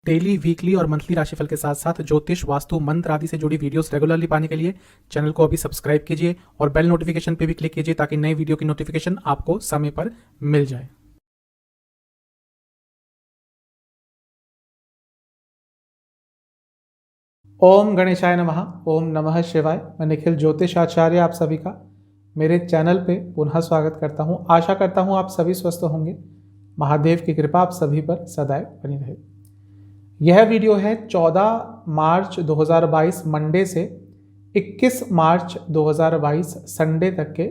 Daily, weekly और monthly राशिफल के साथ साथ ज्योतिष, वास्तु, मंत्र आदि से जुड़ी वीडियोस रेगुलरली पाने के लिए चैनल को अभी सब्सक्राइब कीजिए और बेल नोटिफिकेशन पे भी क्लिक कीजिए ताकि नई वीडियो की नोटिफिकेशन आपको समय पर मिल जाए। ओम गणेशाय नमः। ओम नमः शिवाय। मैं निखिल ज्योतिष आचार्य आप सभी का मेरे चैनल पे पुनः स्वागत करता हूँ। आशा करता हूँ आप सभी स्वस्थ होंगे। महादेव की कृपा आप सभी पर सदैव बनी रहे। यह वीडियो है 14 मार्च 2022 मंडे से 21 मार्च 2022 संडे तक के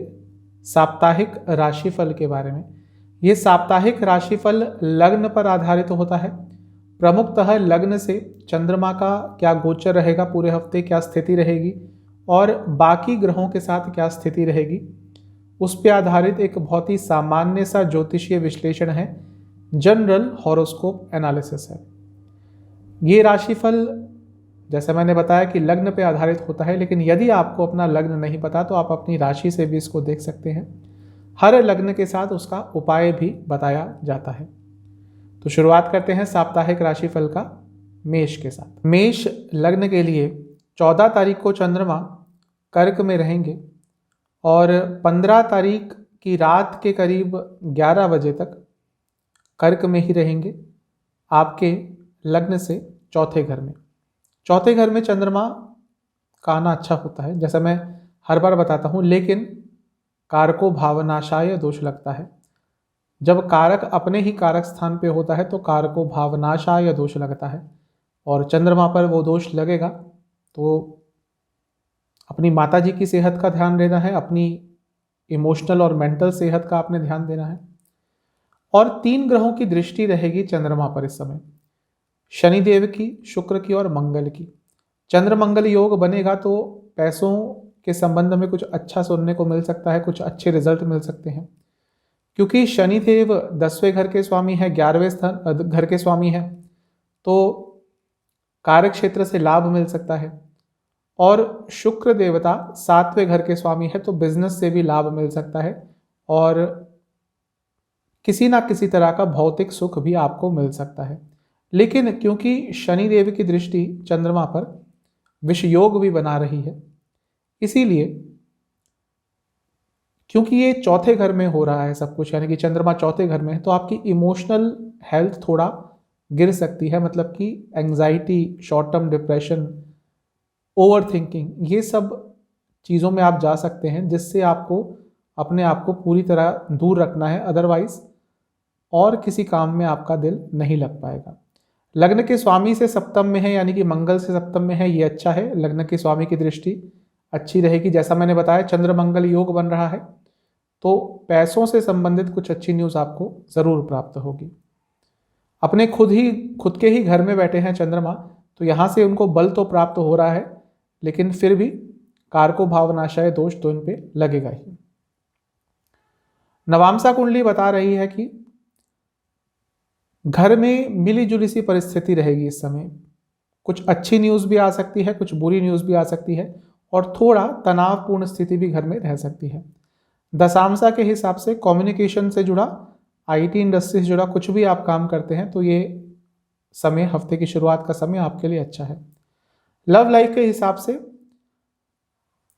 साप्ताहिक राशिफल के बारे में। ये साप्ताहिक राशिफल लग्न पर आधारित होता है। प्रमुखतः लग्न से चंद्रमा का क्या गोचर रहेगा, पूरे हफ्ते क्या स्थिति रहेगी और बाकी ग्रहों के साथ क्या स्थिति रहेगी, उस पर आधारित एक बहुत ही सामान्य सा ज्योतिषीय विश्लेषण है। जनरल हॉरोस्कोप एनालिसिस है। ये राशिफल जैसे मैंने बताया कि लग्न पे आधारित होता है, लेकिन यदि आपको अपना लग्न नहीं पता तो आप अपनी राशि से भी इसको देख सकते हैं। हर लग्न के साथ उसका उपाय भी बताया जाता है। तो शुरुआत करते हैं साप्ताहिक राशिफल का मेष के साथ। मेष लग्न के लिए 14 तारीख को चंद्रमा कर्क में रहेंगे और 15 तारीख की रात के करीब 11 बजे तक कर्क में ही रहेंगे, आपके लग्न से चौथे घर में। चौथे घर में चंद्रमा का आना अच्छा होता है, जैसा मैं हर बार बताता हूँ, लेकिन कारको भावनाशाय दोष लगता है। जब कारक अपने ही कारक स्थान पे होता है तो कारको भावनाशाय दोष लगता है, और चंद्रमा पर वो दोष लगेगा तो अपनी माता जी की सेहत का ध्यान देना है, अपनी इमोशनल और मेंटल सेहत का आपने ध्यान देना है। और 3 ग्रहों की दृष्टि रहेगी चंद्रमा पर इस समय, शनिदेव की, शुक्र की और मंगल की। चंद्र मंगल योग बनेगा तो पैसों के संबंध में कुछ अच्छा सुनने को मिल सकता है, कुछ अच्छे रिजल्ट मिल सकते हैं, क्योंकि शनिदेव 10वें घर के स्वामी है, 11वें स्थान घर के स्वामी है, तो कार्य क्षेत्र से लाभ मिल सकता है। और शुक्र देवता 7वें घर के स्वामी है, तो बिजनेस से भी लाभ मिल सकता है और किसी ना किसी तरह का भौतिक सुख भी आपको मिल सकता है। लेकिन क्योंकि शनिदेव की दृष्टि चंद्रमा पर विष योग भी बना रही है, इसीलिए क्योंकि ये चौथे घर में हो रहा है सब कुछ, यानी कि चंद्रमा चौथे घर में है, तो आपकी इमोशनल हेल्थ थोड़ा गिर सकती है। मतलब कि anxiety, short term depression, over thinking, ये सब चीज़ों में आप जा सकते हैं, जिससे आपको अपने आप को पूरी तरह दूर रखना है। अदरवाइज और किसी काम में आपका दिल नहीं लग पाएगा। लग्न के स्वामी से सप्तम में है, यानी कि मंगल से सप्तम में है, ये अच्छा है। लग्न के स्वामी की दृष्टि अच्छी रहेगी। जैसा मैंने बताया चंद्र मंगल योग बन रहा है, तो पैसों से संबंधित कुछ अच्छी न्यूज़ आपको ज़रूर प्राप्त होगी। अपने खुद के ही घर में बैठे हैं चंद्रमा, तो यहाँ से उनको बल तो प्राप्त हो रहा है, लेकिन फिर भी कारको भावनाशय दोष तो इन पे लगेगा ही। नवामसा कुंडली बता रही है कि घर में मिली जुली सी परिस्थिति रहेगी इस समय। कुछ अच्छी न्यूज़ भी आ सकती है, कुछ बुरी न्यूज़ भी आ सकती है, और थोड़ा तनावपूर्ण स्थिति भी घर में रह सकती है। दशांशा के हिसाब से कम्युनिकेशन से जुड़ा, आईटी इंडस्ट्री से जुड़ा कुछ भी आप काम करते हैं तो ये समय, हफ्ते की शुरुआत का समय आपके लिए अच्छा है। लव लाइफ के हिसाब से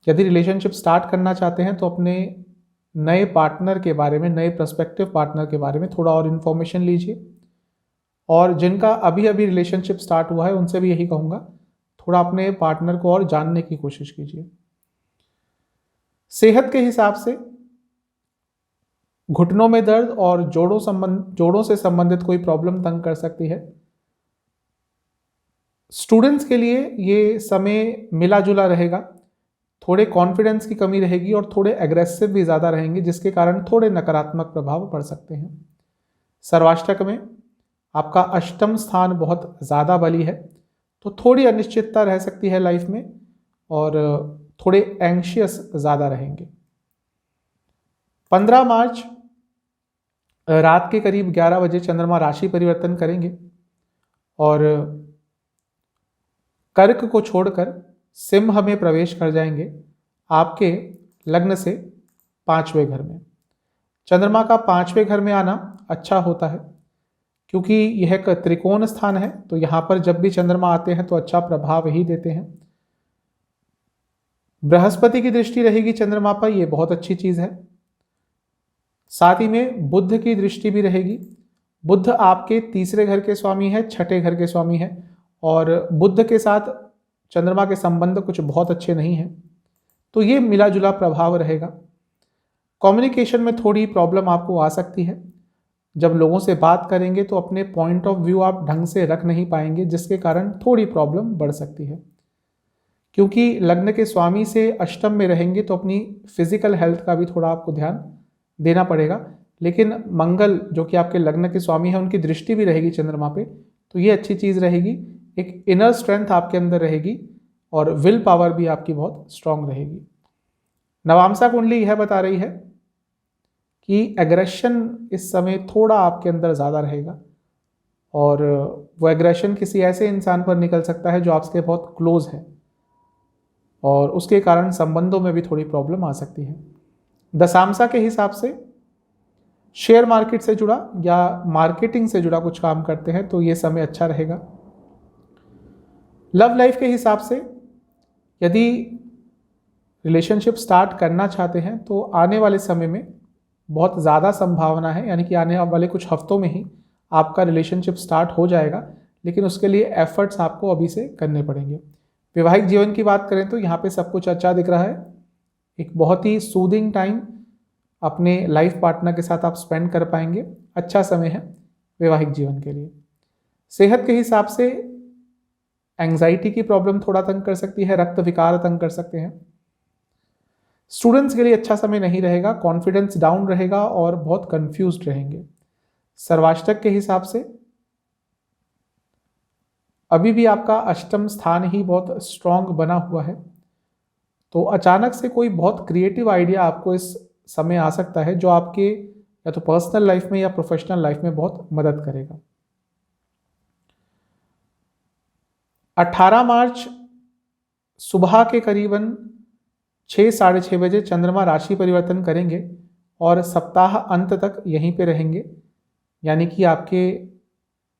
यदि रिलेशनशिप स्टार्ट करना चाहते हैं तो अपने नए पार्टनर के बारे में, नए प्रस्पेक्टिव पार्टनर के बारे में थोड़ा और इन्फॉर्मेशन लीजिए। और जिनका अभी अभी रिलेशनशिप स्टार्ट हुआ है उनसे भी यही कहूँगा, थोड़ा अपने पार्टनर को और जानने की कोशिश कीजिए। सेहत के हिसाब से घुटनों में दर्द और जोड़ों से संबंधित कोई प्रॉब्लम तंग कर सकती है। स्टूडेंट्स के लिए ये समय मिला जुला रहेगा। थोड़े कॉन्फिडेंस की कमी रहेगी और थोड़े एग्रेसिव भी ज़्यादा रहेंगे, जिसके कारण थोड़े नकारात्मक प्रभाव पड़ सकते हैं। सर्वाष्टक में आपका अष्टम स्थान बहुत ज़्यादा बली है, तो थोड़ी अनिश्चितता रह सकती है लाइफ में और थोड़े एंशियस ज़्यादा रहेंगे। 15 मार्च रात के करीब 11 बजे चंद्रमा राशि परिवर्तन करेंगे और कर्क को छोड़कर सिंह में प्रवेश कर जाएंगे, आपके लग्न से 5वें घर में। चंद्रमा का 5वें घर में आना अच्छा होता है, क्योंकि यह एक त्रिकोण स्थान है तो यहाँ पर जब भी चंद्रमा आते हैं तो अच्छा प्रभाव ही देते हैं। बृहस्पति की दृष्टि रहेगी चंद्रमा पर, यह बहुत अच्छी चीज है। साथ ही में बुध की दृष्टि भी रहेगी। बुध आपके तीसरे घर के स्वामी है, छठे घर के स्वामी है, और बुध के साथ चंद्रमा के संबंध कुछ बहुत अच्छे नहीं हैं, तो ये मिला जुला प्रभाव रहेगा। कम्युनिकेशन में थोड़ी प्रॉब्लम आपको आ सकती है। जब लोगों से बात करेंगे तो अपने पॉइंट ऑफ व्यू आप ढंग से रख नहीं पाएंगे, जिसके कारण थोड़ी प्रॉब्लम बढ़ सकती है। क्योंकि लग्न के स्वामी से अष्टम में रहेंगे तो अपनी फिजिकल हेल्थ का भी थोड़ा आपको ध्यान देना पड़ेगा। लेकिन मंगल जो कि आपके लग्न के स्वामी है, उनकी दृष्टि भी रहेगी चंद्रमा पे, तो ये अच्छी चीज़ रहेगी। एक इनर स्ट्रेंथ आपके अंदर रहेगी और विल पावर भी आपकी बहुत स्ट्रांग रहेगी। नवांशा कुंडली यह बता रही है कि एग्रेशन इस समय थोड़ा आपके अंदर ज़्यादा रहेगा, और वो एग्रेशन किसी ऐसे इंसान पर निकल सकता है जो आपसे बहुत क्लोज है, और उसके कारण संबंधों में भी थोड़ी प्रॉब्लम आ सकती है। दशांशा के हिसाब से शेयर मार्केट से जुड़ा या मार्केटिंग से जुड़ा कुछ काम करते हैं तो ये समय अच्छा रहेगा। लव लाइफ के हिसाब से यदि रिलेशनशिप स्टार्ट करना चाहते हैं तो आने वाले समय में बहुत ज़्यादा संभावना है, यानी कि आने वाले कुछ हफ्तों में ही आपका रिलेशनशिप स्टार्ट हो जाएगा, लेकिन उसके लिए एफर्ट्स आपको अभी से करने पड़ेंगे। वैवाहिक जीवन की बात करें तो यहाँ पे सब कुछ अच्छा दिख रहा है। एक बहुत ही सूदिंग टाइम अपने लाइफ पार्टनर के साथ आप स्पेंड कर पाएंगे। अच्छा समय है वैवाहिक जीवन के लिए। सेहत के हिसाब से एंग्जाइटी की प्रॉब्लम थोड़ा तंग कर सकती है, रक्त विकार तंग कर सकते हैं। स्टूडेंट्स के लिए अच्छा समय नहीं रहेगा, कॉन्फिडेंस डाउन रहेगा और बहुत कंफ्यूज्ड रहेंगे। सर्वाष्टक के हिसाब से अभी भी आपका अष्टम स्थान ही बहुत स्ट्रांग बना हुआ है, तो अचानक से कोई बहुत क्रिएटिव आइडिया आपको इस समय आ सकता है जो आपके या तो पर्सनल लाइफ में या प्रोफेशनल लाइफ में बहुत मदद करेगा। 18 मार्च सुबह के करीबन 6 साढ़े 6 बजे चंद्रमा राशि परिवर्तन करेंगे और सप्ताह अंत तक यहीं पे रहेंगे, यानी कि आपके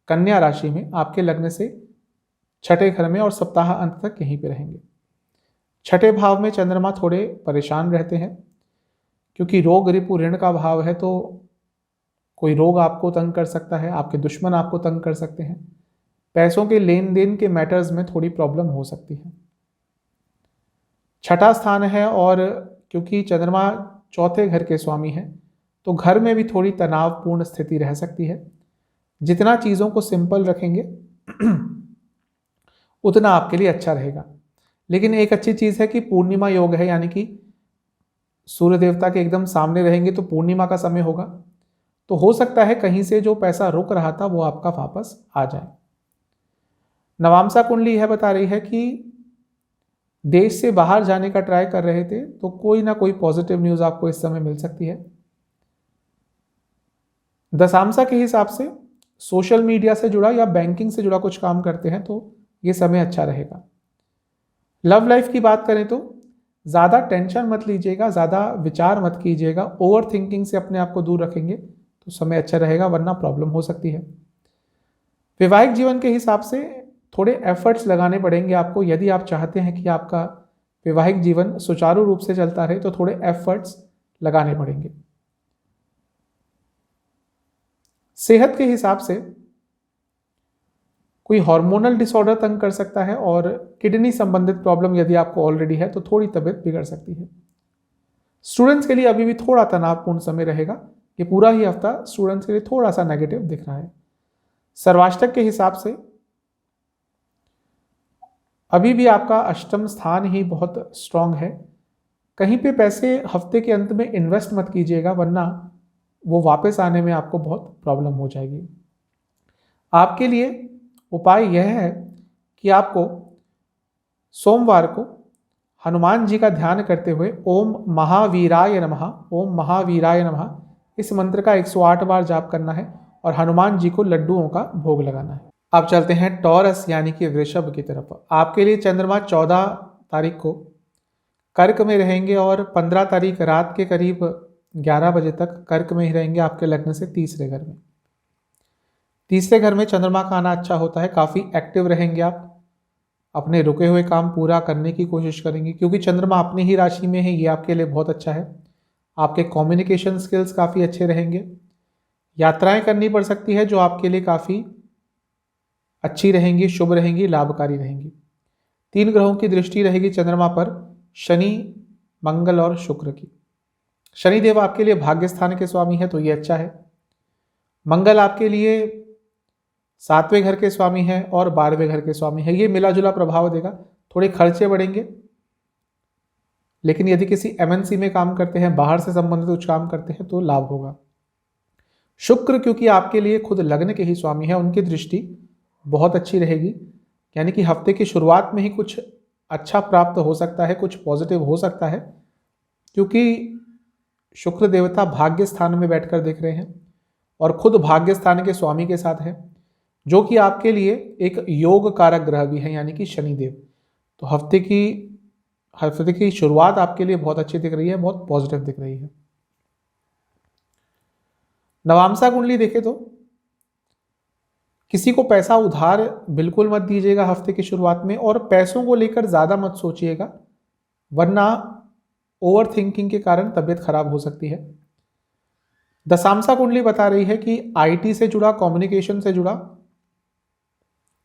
कन्या राशि में आपके लग्न से छठे घर में, और सप्ताह अंत तक यहीं पे रहेंगे। छठे भाव में चंद्रमा थोड़े परेशान रहते हैं, क्योंकि रोग रिपु ऋण का भाव है, तो कोई रोग आपको तंग कर सकता है, आपके दुश्मन आपको तंग कर सकते हैं। पैसों के लेन देन के मैटर्स में थोड़ी प्रॉब्लम हो सकती है। छठा स्थान है और क्योंकि चंद्रमा चौथे घर के स्वामी हैं तो घर में भी थोड़ी तनावपूर्ण स्थिति रह सकती है। जितना चीज़ों को सिंपल रखेंगे उतना आपके लिए अच्छा रहेगा। लेकिन एक अच्छी चीज़ है कि पूर्णिमा योग है, यानी कि सूर्य देवता के एकदम सामने रहेंगे तो पूर्णिमा का समय होगा, तो हो सकता है कहीं से जो पैसा रुक रहा था वो आपका वापस आ जाए। नवांशा कुंडली यह बता रही है कि देश से बाहर जाने का ट्राई कर रहे थे तो कोई ना कोई पॉजिटिव न्यूज़ आपको इस समय मिल सकती है। दशांशा के हिसाब से सोशल मीडिया से जुड़ा या बैंकिंग से जुड़ा कुछ काम करते हैं तो ये समय अच्छा रहेगा। लव लाइफ की बात करें तो ज़्यादा टेंशन मत लीजिएगा, ज़्यादा विचार मत कीजिएगा, ओवर थिंकिंग से अपने आप को दूर रखेंगे तो समय अच्छा रहेगा, वरना प्रॉब्लम हो सकती है। वैवाहिक जीवन के हिसाब से थोड़े एफर्ट्स लगाने पड़ेंगे आपको। यदि आप चाहते हैं कि आपका वैवाहिक जीवन सुचारू रूप से चलता रहे तो थोड़े एफर्ट्स लगाने पड़ेंगे। सेहत के हिसाब से कोई हार्मोनल डिसऑर्डर तंग कर सकता है, और किडनी संबंधित प्रॉब्लम यदि आपको ऑलरेडी है तो थोड़ी तबीयत बिगड़ सकती है। स्टूडेंट्स के लिए अभी भी थोड़ा तनावपूर्ण समय रहेगा। ये पूरा ही हफ्ता स्टूडेंट्स के लिए थोड़ा सा नेगेटिव दिख रहा है। सर्वाष्टक के हिसाब से अभी भी आपका अष्टम स्थान ही बहुत स्ट्रांग है। कहीं पे पैसे हफ्ते के अंत में इन्वेस्ट मत कीजिएगा, वरना वो वापस आने में आपको बहुत प्रॉब्लम हो जाएगी। आपके लिए उपाय यह है कि आपको सोमवार को हनुमान जी का ध्यान करते हुए ओम महावीराय नमः, ओम महावीराय नमः इस मंत्र का 108 बार जाप करना है और हनुमान जी को लड्डुओं का भोग लगाना है। अब चलते हैं टॉरस यानी कि वृषभ की तरफ। आपके लिए चंद्रमा 14 तारीख को कर्क में रहेंगे और 15 तारीख रात के करीब 11 बजे तक कर्क में ही रहेंगे, आपके लग्न से तीसरे घर में। तीसरे घर में चंद्रमा का आना अच्छा होता है, काफ़ी एक्टिव रहेंगे आप, अपने रुके हुए काम पूरा करने की कोशिश करेंगे क्योंकि चंद्रमा अपनी ही राशि में है, ये आपके लिए बहुत अच्छा है। आपके कम्युनिकेशन स्किल्स काफ़ी अच्छे रहेंगे। यात्राएं करनी पड़ सकती है जो आपके लिए काफ़ी अच्छी रहेंगी, शुभ रहेंगी, लाभकारी रहेंगी। 3 ग्रहों की दृष्टि रहेगी चंद्रमा पर, शनि, मंगल और शुक्र की। शनिदेव आपके लिए भाग्य स्थान के स्वामी है तो ये अच्छा है। मंगल आपके लिए 7वें घर के स्वामी है और 12वें घर के स्वामी है, ये मिला जुला प्रभाव देगा। थोड़े खर्चे बढ़ेंगे, लेकिन यदि किसी एमएनसी में काम करते हैं, बाहर से संबंधित कुछ काम करते हैं तो लाभ होगा। शुक्र क्योंकि आपके लिए खुद लग्न के ही स्वामी है, उनकी दृष्टि बहुत अच्छी रहेगी, यानी कि हफ्ते की शुरुआत में ही कुछ अच्छा प्राप्त हो सकता है, कुछ पॉजिटिव हो सकता है, क्योंकि शुक्र देवता भाग्य स्थान में बैठकर देख रहे हैं और खुद भाग्य स्थान के स्वामी के साथ है, जो कि आपके लिए एक योग कारक ग्रह भी है, यानी कि शनिदेव। तो हफ्ते की शुरुआत आपके लिए बहुत अच्छी दिख रही है, बहुत पॉजिटिव दिख रही है। नवांशा कुंडली देखें तो किसी को पैसा उधार बिल्कुल मत दीजिएगा हफ्ते की शुरुआत में, और पैसों को लेकर ज़्यादा मत सोचिएगा, वरना ओवर थिंकिंग के कारण तबीयत खराब हो सकती है। दशांशा कुंडली बता रही है कि आईटी से जुड़ा, कम्युनिकेशन से जुड़ा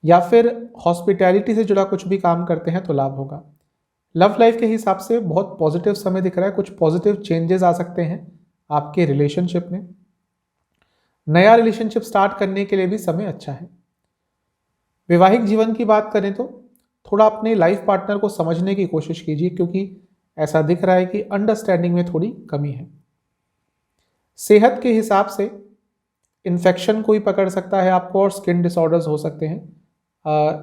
या फिर हॉस्पिटैलिटी से जुड़ा कुछ भी काम करते हैं तो लाभ होगा। लव लाइफ के हिसाब से बहुत पॉजिटिव समय दिख रहा है, कुछ पॉजिटिव चेंजेस आ सकते हैं आपके रिलेशनशिप में। नया रिलेशनशिप स्टार्ट करने के लिए भी समय अच्छा है। वैवाहिक जीवन की बात करें तो थोड़ा अपने लाइफ पार्टनर को समझने की कोशिश कीजिए, क्योंकि ऐसा दिख रहा है कि अंडरस्टैंडिंग में थोड़ी कमी है। सेहत के हिसाब से इन्फेक्शन कोई पकड़ सकता है आपको और स्किन डिसऑर्डर्स हो सकते हैं।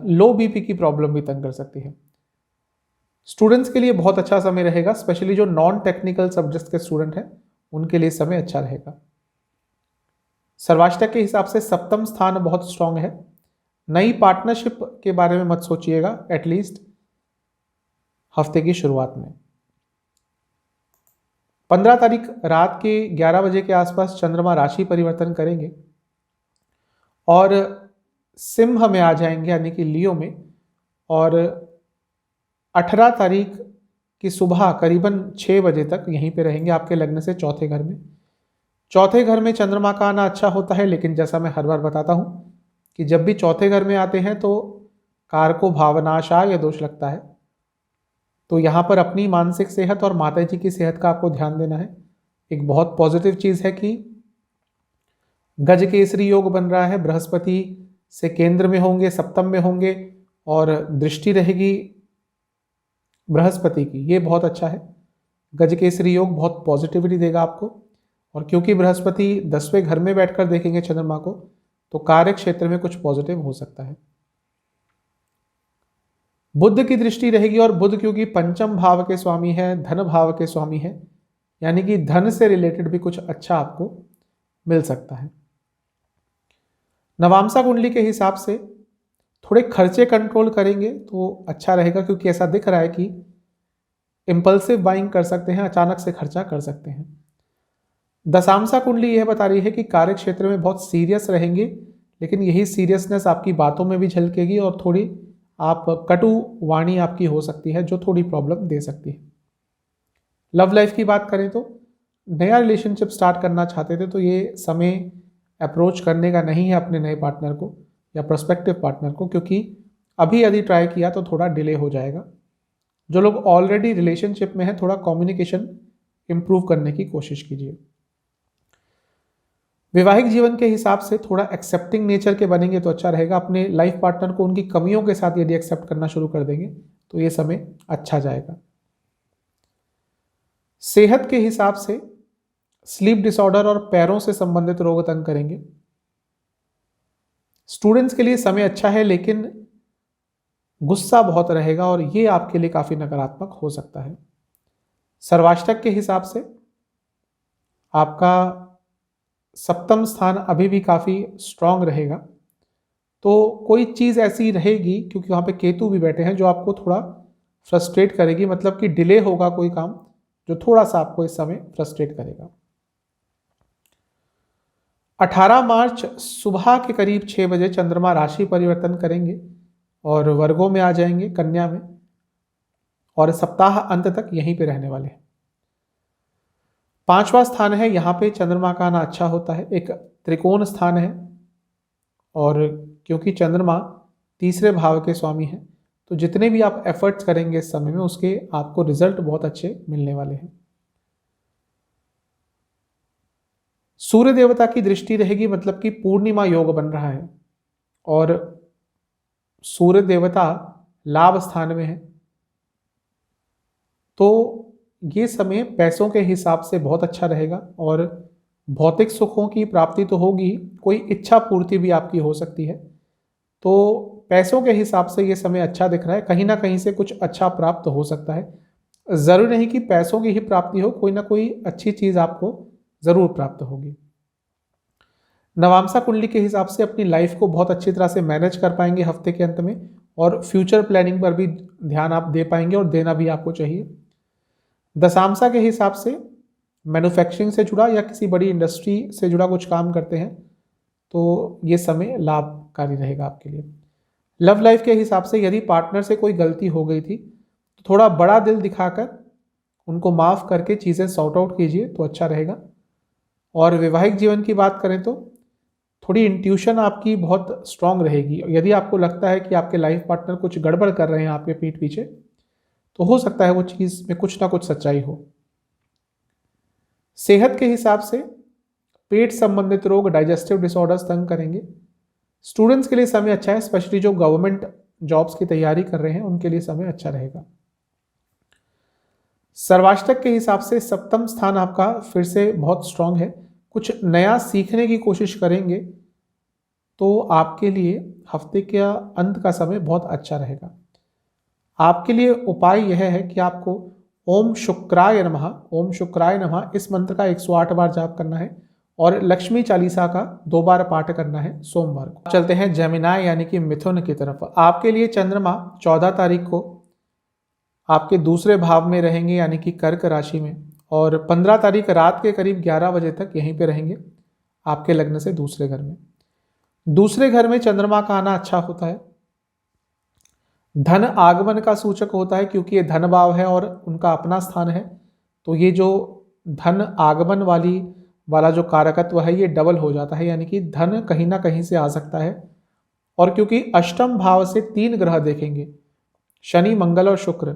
लो बीपी की प्रॉब्लम भी तंग कर सकती है। स्टूडेंट्स के लिए बहुत अच्छा समय रहेगा, स्पेशली जो नॉन टेक्निकल सब्जेक्ट्स के स्टूडेंट हैं उनके लिए समय अच्छा रहेगा। सर्वाष्टक के हिसाब से सप्तम स्थान बहुत स्ट्रांग है। नई पार्टनरशिप के बारे में मत सोचिएगा एटलीस्ट हफ्ते की शुरुआत में। 15 तारीख रात के 11 बजे के आसपास चंद्रमा राशि परिवर्तन करेंगे और सिंह में आ जाएंगे, यानी कि लियो में, और 18 तारीख की सुबह करीबन 6 बजे तक यहीं पे रहेंगे आपके लग्न से चौथे घर में। चौथे घर में चंद्रमा का आना अच्छा होता है, लेकिन जैसा मैं हर बार बताता हूँ कि जब भी चौथे घर में आते हैं तो कारको भावनाशाय दोष लगता है। तो यहाँ पर अपनी मानसिक सेहत और माता जी की सेहत का आपको ध्यान देना है। एक बहुत पॉजिटिव चीज़ है कि गज केसरी योग बन रहा है, बृहस्पति से केंद्र में होंगे, सप्तम में होंगे और दृष्टि रहेगी बृहस्पति की, ये बहुत अच्छा है। गज केसरी योग बहुत पॉजिटिविटी देगा आपको, और क्योंकि बृहस्पति 10वें घर में बैठकर देखेंगे चंद्रमा को, तो कार्य क्षेत्र में कुछ पॉजिटिव हो सकता है। बुध की दृष्टि रहेगी, और बुध क्योंकि पंचम भाव के स्वामी है, धन भाव के स्वामी है, यानी कि धन से रिलेटेड भी कुछ अच्छा आपको मिल सकता है। नवांशा कुंडली के हिसाब से थोड़े खर्चे कंट्रोल करेंगे तो अच्छा रहेगा, क्योंकि ऐसा दिख रहा है कि इंपल्सिव बाइंग कर सकते हैं, अचानक से खर्चा कर सकते हैं। दशांशा कुंडली यह बता रही है कि कार्य क्षेत्र में बहुत सीरियस रहेंगे, लेकिन यही सीरियसनेस आपकी बातों में भी झलकेगी और थोड़ी आप कटु वाणी आपकी हो सकती है, जो थोड़ी प्रॉब्लम दे सकती है। लव लाइफ की बात करें तो नया रिलेशनशिप स्टार्ट करना चाहते थे तो ये समय अप्रोच करने का नहीं है अपने नए पार्टनर को या प्रोस्पेक्टिव पार्टनर को, क्योंकि अभी यदि ट्राई किया तो थोड़ा डिले हो जाएगा। जो लोग ऑलरेडी रिलेशनशिप में हैं, थोड़ा कम्युनिकेशन इंप्रूव करने की कोशिश कीजिए। वैवाहिक जीवन के हिसाब से थोड़ा एक्सेप्टिंग नेचर के बनेंगे तो अच्छा रहेगा। अपने लाइफ पार्टनर को उनकी कमियों के साथ यदि एक्सेप्ट करना शुरू कर देंगे तो ये समय अच्छा जाएगा। सेहत के हिसाब से स्लीप डिसऑर्डर और पैरों से संबंधित रोग तंग करेंगे। स्टूडेंट्स के लिए समय अच्छा है, लेकिन गुस्सा बहुत रहेगा और ये आपके लिए काफी नकारात्मक हो सकता है। सर्वाष्टक के हिसाब से आपका सप्तम स्थान अभी भी काफी स्ट्रांग रहेगा, तो कोई चीज ऐसी रहेगी, क्योंकि वहां पे केतु भी बैठे हैं, जो आपको थोड़ा फ्रस्ट्रेट करेगी, मतलब कि डिले होगा कोई काम जो थोड़ा सा आपको इस समय फ्रस्ट्रेट करेगा। 18 मार्च सुबह के करीब 6 बजे चंद्रमा राशि परिवर्तन करेंगे और वर्गों में आ जाएंगे, कन्या में, और सप्ताह अंत तक यहीं पे रहने वाले हैं। 5वां स्थान है, यहाँ पे चंद्रमा का आना अच्छा होता है, एक त्रिकोण स्थान है, और क्योंकि चंद्रमा तीसरे भाव के स्वामी हैं तो जितने भी आप एफर्ट्स करेंगे इस समय में उसके आपको रिजल्ट बहुत अच्छे मिलने वाले हैं। सूर्य देवता की दृष्टि रहेगी, मतलब कि पूर्णिमा योग बन रहा है, और सूर्य देवता लाभ स्थान में है, तो ये समय पैसों के हिसाब से बहुत अच्छा रहेगा और भौतिक सुखों की प्राप्ति तो होगी, कोई इच्छा पूर्ति भी आपकी हो सकती है। तो पैसों के हिसाब से ये समय अच्छा दिख रहा है, कहीं ना कहीं से कुछ अच्छा प्राप्त हो सकता है। जरूरी नहीं कि पैसों की ही प्राप्ति हो, कोई ना कोई अच्छी चीज आपको जरूर प्राप्त होगी। नवांशा कुंडली के हिसाब से अपनी लाइफ को बहुत अच्छी तरह से मैनेज कर पाएंगे हफ्ते के अंत में, और फ्यूचर प्लानिंग पर भी ध्यान आप दे पाएंगे, और देना भी आपको चाहिए। दशांशा के हिसाब से मैन्युफैक्चरिंग से जुड़ा या किसी बड़ी इंडस्ट्री से जुड़ा कुछ काम करते हैं तो ये समय लाभकारी रहेगा आपके लिए। लव लाइफ के हिसाब से यदि पार्टनर से कोई गलती हो गई थी तो थोड़ा बड़ा दिल दिखाकर उनको माफ़ करके चीज़ें सॉर्ट आउट कीजिए तो अच्छा रहेगा। और वैवाहिक जीवन की बात करें तो थोड़ी इंट्यूशन आपकी बहुत स्ट्रांग रहेगी। यदि आपको लगता है कि आपके लाइफ पार्टनर कुछ गड़बड़ कर रहे हैं आपके पीठ पीछे, तो हो सकता है वो चीज़ में कुछ ना कुछ सच्चाई हो। सेहत के हिसाब से पेट संबंधित रोग, डाइजेस्टिव डिसऑर्डर्स तंग करेंगे। स्टूडेंट्स के लिए समय अच्छा है, स्पेशली जो गवर्नमेंट जॉब्स की तैयारी कर रहे हैं उनके लिए समय अच्छा रहेगा। सर्वाष्टक के हिसाब से सप्तम स्थान आपका फिर से बहुत स्ट्रांग है, कुछ नया सीखने की कोशिश करेंगे तो आपके लिए हफ्ते के अंत का समय बहुत अच्छा रहेगा। आपके लिए उपाय यह है कि आपको ओम शुक्राय नमः, ओम शुक्राय नमः इस मंत्र का 108 बार जाप करना है और लक्ष्मी चालीसा का 2 बार पाठ करना है सोमवार को। चलते हैं जेमिनाय यानी कि मिथुन की तरफ। आपके लिए चंद्रमा 14 तारीख को आपके दूसरे भाव में रहेंगे यानी कि कर्क राशि में, और 15 तारीख रात के करीब 11 बजे तक यहीं पे रहेंगे आपके लग्न से दूसरे घर में। दूसरे घर में चंद्रमा का आना अच्छा होता है, धन आगमन का सूचक होता है क्योंकि ये धन भाव है और उनका अपना स्थान है, तो ये जो धन आगमन वाला जो कारकत्व है ये डबल हो जाता है, यानी कि धन कहीं ना कहीं से आ सकता है। और क्योंकि अष्टम भाव से 3 ग्रह देखेंगे, शनि, मंगल और शुक्र,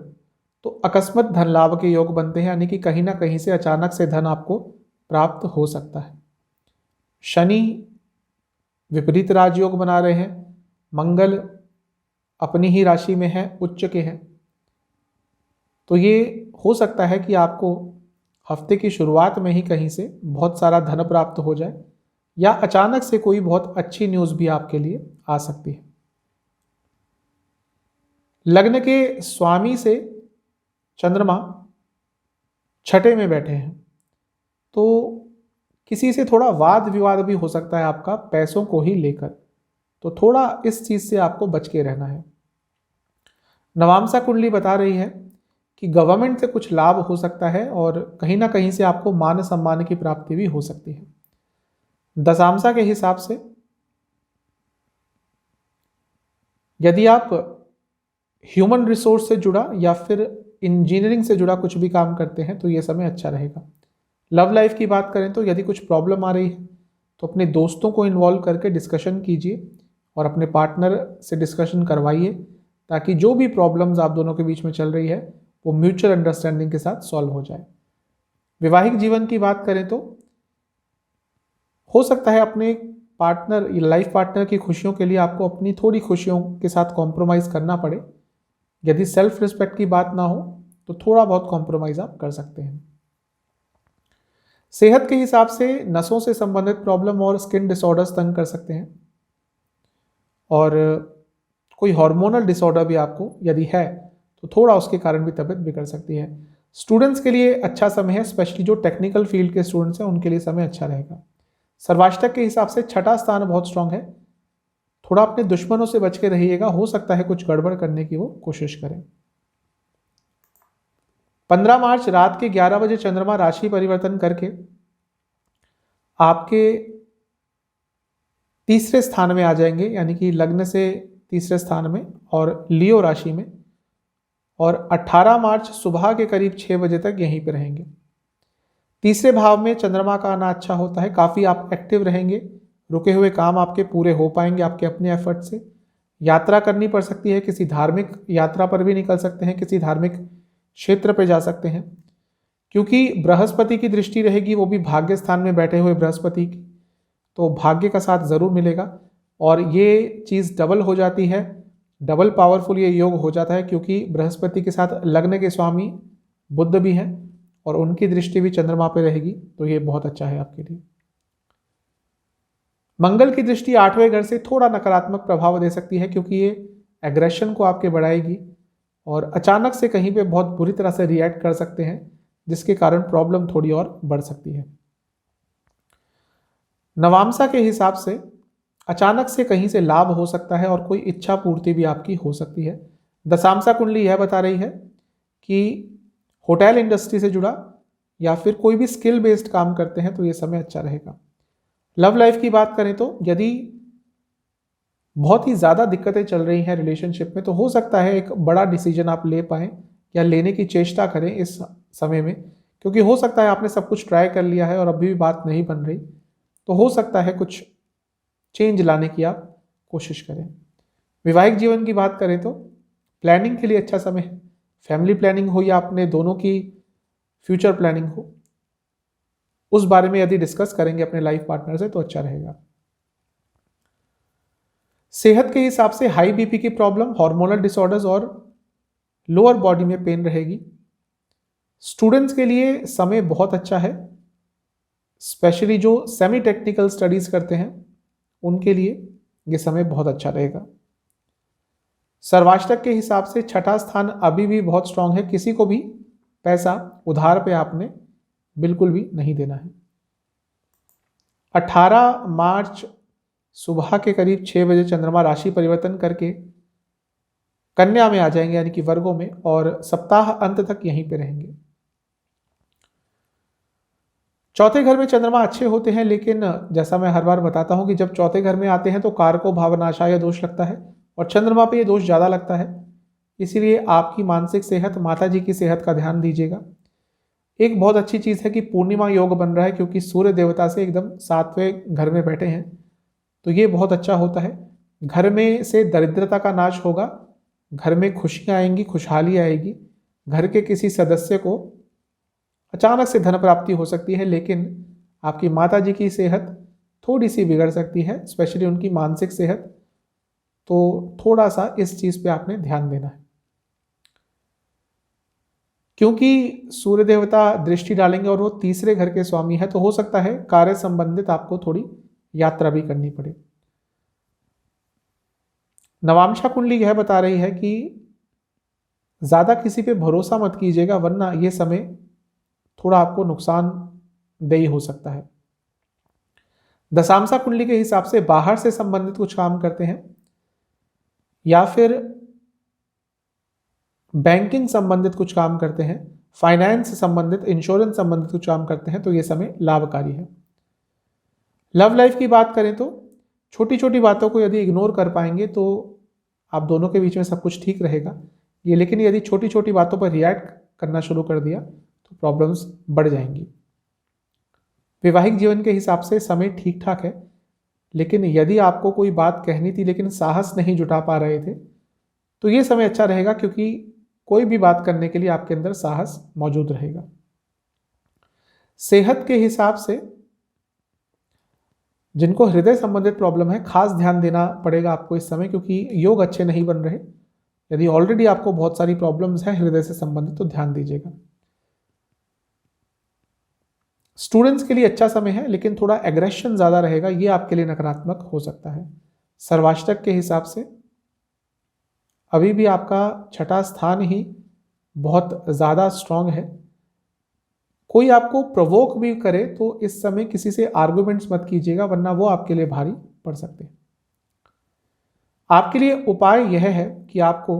तो अकस्मात धन लाभ के योग बनते हैं, यानी कि कहीं ना कहीं से अचानक से धन आपको प्राप्त हो सकता है। शनि विपरीत राजयोग बना रहे हैं, मंगल अपनी ही राशि में है, उच्च के हैं, तो ये हो सकता है कि आपको हफ्ते की शुरुआत में ही कहीं से बहुत सारा धन प्राप्त हो जाए, या अचानक से कोई बहुत अच्छी न्यूज़ भी आपके लिए आ सकती है। लग्न के स्वामी से चंद्रमा छठे में बैठे हैं, तो किसी से थोड़ा वाद विवाद भी हो सकता है आपका पैसों को ही लेकर, तो थोड़ा इस चीज़ से आपको बच के रहना है। नवांशा कुंडली बता रही है कि गवर्नमेंट से कुछ लाभ हो सकता है और कहीं ना कहीं से आपको मान सम्मान की प्राप्ति भी हो सकती है। दशांशा के हिसाब से यदि आप ह्यूमन रिसोर्स से जुड़ा या फिर इंजीनियरिंग से जुड़ा कुछ भी काम करते हैं तो ये समय अच्छा रहेगा। लव लाइफ की बात करें तो यदि कुछ प्रॉब्लम आ रही है तो अपने दोस्तों को इन्वॉल्व करके डिस्कशन कीजिए और अपने पार्टनर से डिस्कशन करवाइए, ताकि जो भी प्रॉब्लम्स आप दोनों के बीच में चल रही है वो म्यूचुअल अंडरस्टैंडिंग के साथ सॉल्व हो जाए। वैवाहिक जीवन की बात करें तो हो सकता है अपने पार्टनर या लाइफ पार्टनर की खुशियों के लिए आपको अपनी थोड़ी खुशियों के साथ कॉम्प्रोमाइज़ करना पड़े। यदि सेल्फ रिस्पेक्ट की बात ना हो तो थोड़ा बहुत कॉम्प्रोमाइज़ आप कर सकते हैं। सेहत के हिसाब से नसों से संबंधित प्रॉब्लम और स्किन डिसऑर्डर्स तंग कर सकते हैं, और कोई हार्मोनल डिसऑर्डर भी आपको यदि है तो थोड़ा उसके कारण भी तबीयत बिगड़ सकती है। स्टूडेंट्स के लिए अच्छा समय है, स्पेशली जो टेक्निकल फील्ड के स्टूडेंट्स हैं उनके लिए समय अच्छा रहेगा। सर्वाष्टक के हिसाब से छठा स्थान बहुत स्ट्रांग है, थोड़ा अपने दुश्मनों से बच के रहिएगा, हो सकता है कुछ गड़बड़ करने की वो कोशिश करें। 15 मार्च रात के 11 बजे चंद्रमा राशि परिवर्तन करके आपके तीसरे स्थान में आ जाएंगे, यानी कि लग्न से तीसरे स्थान में और लियो राशि में, और 18 मार्च सुबह के करीब 6 बजे तक यहीं पे रहेंगे। तीसरे भाव में चंद्रमा का आना अच्छा होता है, काफ़ी आप एक्टिव रहेंगे, रुके हुए काम आपके पूरे हो पाएंगे आपके अपने एफर्ट से। यात्रा करनी पड़ सकती है, किसी धार्मिक यात्रा पर भी निकल सकते हैं, किसी धार्मिक क्षेत्र पर जा सकते हैं, क्योंकि बृहस्पति की दृष्टि रहेगी, वो भी भाग्य स्थान में बैठे हुए बृहस्पति की, तो भाग्य का साथ ज़रूर मिलेगा। और ये चीज़ डबल हो जाती है, डबल पावरफुल ये योग हो जाता है, क्योंकि बृहस्पति के साथ लग्न के स्वामी बुध भी हैं और उनकी दृष्टि भी चंद्रमा पे रहेगी, तो ये बहुत अच्छा है आपके लिए। मंगल की दृष्टि 8वें घर से थोड़ा नकारात्मक प्रभाव दे सकती है, क्योंकि ये एग्रेशन को आपके बढ़ाएगी और अचानक से कहीं पे बहुत बुरी तरह से रिएक्ट कर सकते हैं, जिसके कारण प्रॉब्लम थोड़ी और बढ़ सकती है। नवांशा के हिसाब से अचानक से कहीं से लाभ हो सकता है और कोई इच्छा पूर्ति भी आपकी हो सकती है। दशांशा कुंडली यह बता रही है कि होटल इंडस्ट्री से जुड़ा या फिर कोई भी स्किल बेस्ड काम करते हैं तो ये समय अच्छा रहेगा। लव लाइफ की बात करें तो यदि बहुत ही ज़्यादा दिक्कतें चल रही हैं रिलेशनशिप में, तो हो सकता है एक बड़ा डिसीजन आप ले पाएँ या लेने की चेष्टा करें इस समय में, क्योंकि हो सकता है आपने सब कुछ ट्राई कर लिया है और अभी भी बात नहीं बन रही, तो हो सकता है कुछ चेंज लाने की आप कोशिश करें। वैवाहिक जीवन की बात करें तो प्लानिंग के लिए अच्छा समय है, फैमिली प्लानिंग हो या अपने दोनों की फ्यूचर प्लानिंग हो, उस बारे में यदि डिस्कस करेंगे अपने लाइफ पार्टनर से तो अच्छा रहेगा। सेहत के हिसाब से हाई बीपी की प्रॉब्लम, हार्मोनल डिसऑर्डर्स और लोअर बॉडी में पेन रहेगी। स्टूडेंट्स के लिए समय बहुत अच्छा है, स्पेशली जो सेमी टेक्निकल स्टडीज करते हैं उनके लिए ये समय बहुत अच्छा रहेगा। सर्वाष्टक के हिसाब से छठा स्थान अभी भी बहुत स्ट्रांग है, किसी को भी पैसा उधार पे आपने बिल्कुल भी नहीं देना है। 18 मार्च सुबह के करीब 6 बजे चंद्रमा राशि परिवर्तन करके कन्या में आ जाएंगे, यानी कि वर्गों में, और सप्ताह अंत तक यहीं पे रहेंगे। चौथे घर में चंद्रमा अच्छे होते हैं, लेकिन जैसा मैं हर बार बताता हूं कि जब चौथे घर में आते हैं तो कारको भावनाशाय दोष लगता है और चंद्रमा पे ये दोष ज़्यादा लगता है, इसीलिए आपकी मानसिक सेहत, माता जी की सेहत का ध्यान दीजिएगा। एक बहुत अच्छी चीज़ है कि पूर्णिमा योग बन रहा है, क्योंकि सूर्य देवता से एकदम 7वें घर में बैठे हैं, तो ये बहुत अच्छा होता है। घर में से दरिद्रता का नाश होगा, घर में खुशियाँ आएंगी, खुशहाली आएगी, घर के किसी सदस्य को अचानक से धन प्राप्ति हो सकती है, लेकिन आपकी माता जी की सेहत थोड़ी सी बिगड़ सकती है, स्पेशली उनकी मानसिक सेहत, तो थोड़ा सा इस चीज़ पे आपने ध्यान देना है। क्योंकि सूर्य देवता दृष्टि डालेंगे और वो तीसरे घर के स्वामी है, तो हो सकता है कार्य संबंधित आपको थोड़ी यात्रा भी करनी पड़े। नवांशा कुंडली यह बता रही है कि ज़्यादा किसी पे भरोसा मत कीजिएगा, वरना ये समय थोड़ा आपको नुकसानदेही हो सकता है। दशांशा कुंडली के हिसाब से बाहर से संबंधित कुछ काम करते हैं या फिर बैंकिंग संबंधित कुछ काम करते हैं, फाइनेंस संबंधित, इंश्योरेंस संबंधित कुछ काम करते हैं, तो ये समय लाभकारी है। लव लाइफ की बात करें तो छोटी छोटी बातों को यदि इग्नोर कर पाएंगे तो आप दोनों के बीच में सब कुछ ठीक रहेगा ये, लेकिन यदि छोटी छोटी बातों पर रिएक्ट करना शुरू कर दिया तो प्रॉब्लम्स बढ़ जाएंगी। वैवाहिक जीवन के हिसाब से समय ठीक ठाक है, लेकिन यदि आपको कोई बात कहनी थी लेकिन साहस नहीं जुटा पा रहे थे, तो ये समय अच्छा रहेगा, क्योंकि कोई भी बात करने के लिए आपके अंदर साहस मौजूद रहेगा। सेहत के हिसाब से जिनको हृदय संबंधित प्रॉब्लम है, खास ध्यान देना पड़ेगा आपको इस समय, क्योंकि योग अच्छे नहीं बन रहे। यदि ऑलरेडी आपको बहुत सारी प्रॉब्लम्स हैं हृदय से संबंधित तो ध्यान दीजिएगा। स्टूडेंट्स के लिए अच्छा समय है, लेकिन थोड़ा एग्रेशन ज़्यादा रहेगा, ये आपके लिए नकारात्मक हो सकता है। सर्वाष्टक के हिसाब से अभी भी आपका छठा स्थान ही बहुत ज़्यादा स्ट्रांग है। कोई आपको प्रोवोक भी करे तो इस समय किसी से आर्गुमेंट्स मत कीजिएगा, वरना वो आपके लिए भारी पड़ सकते हैं। आपके लिए उपाय यह है कि आपको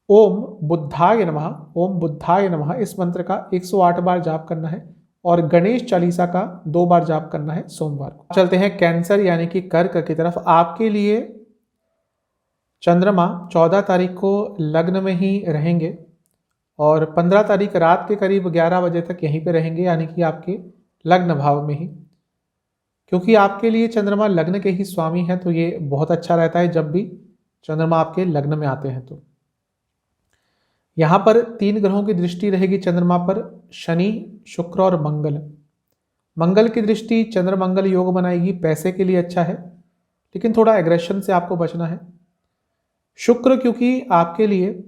ओम बुद्धाय नमः, ओम बुद्धाय नमः इस मंत्र का 108 बार जाप करना है और गणेश चालीसा का 2 बार जाप करना है सोमवार को। चलते हैं कैंसर यानी कि कर्क की तरफ। आपके लिए चंद्रमा 14 तारीख को लग्न में ही रहेंगे और 15 तारीख रात के करीब 11 बजे तक यहीं पे रहेंगे, यानी कि आपके लग्न भाव में ही। क्योंकि आपके लिए चंद्रमा लग्न के ही स्वामी है तो ये बहुत अच्छा रहता है जब भी चंद्रमा आपके लग्न में आते हैं। तो यहाँ पर 3 ग्रहों की दृष्टि रहेगी चंद्रमा पर, शनि, शुक्र और मंगल। मंगल की दृष्टि चंद्र मंगल योग बनाएगी, पैसे के लिए अच्छा है, लेकिन थोड़ा एग्रेशन से आपको बचना है। शुक्र क्योंकि आपके लिए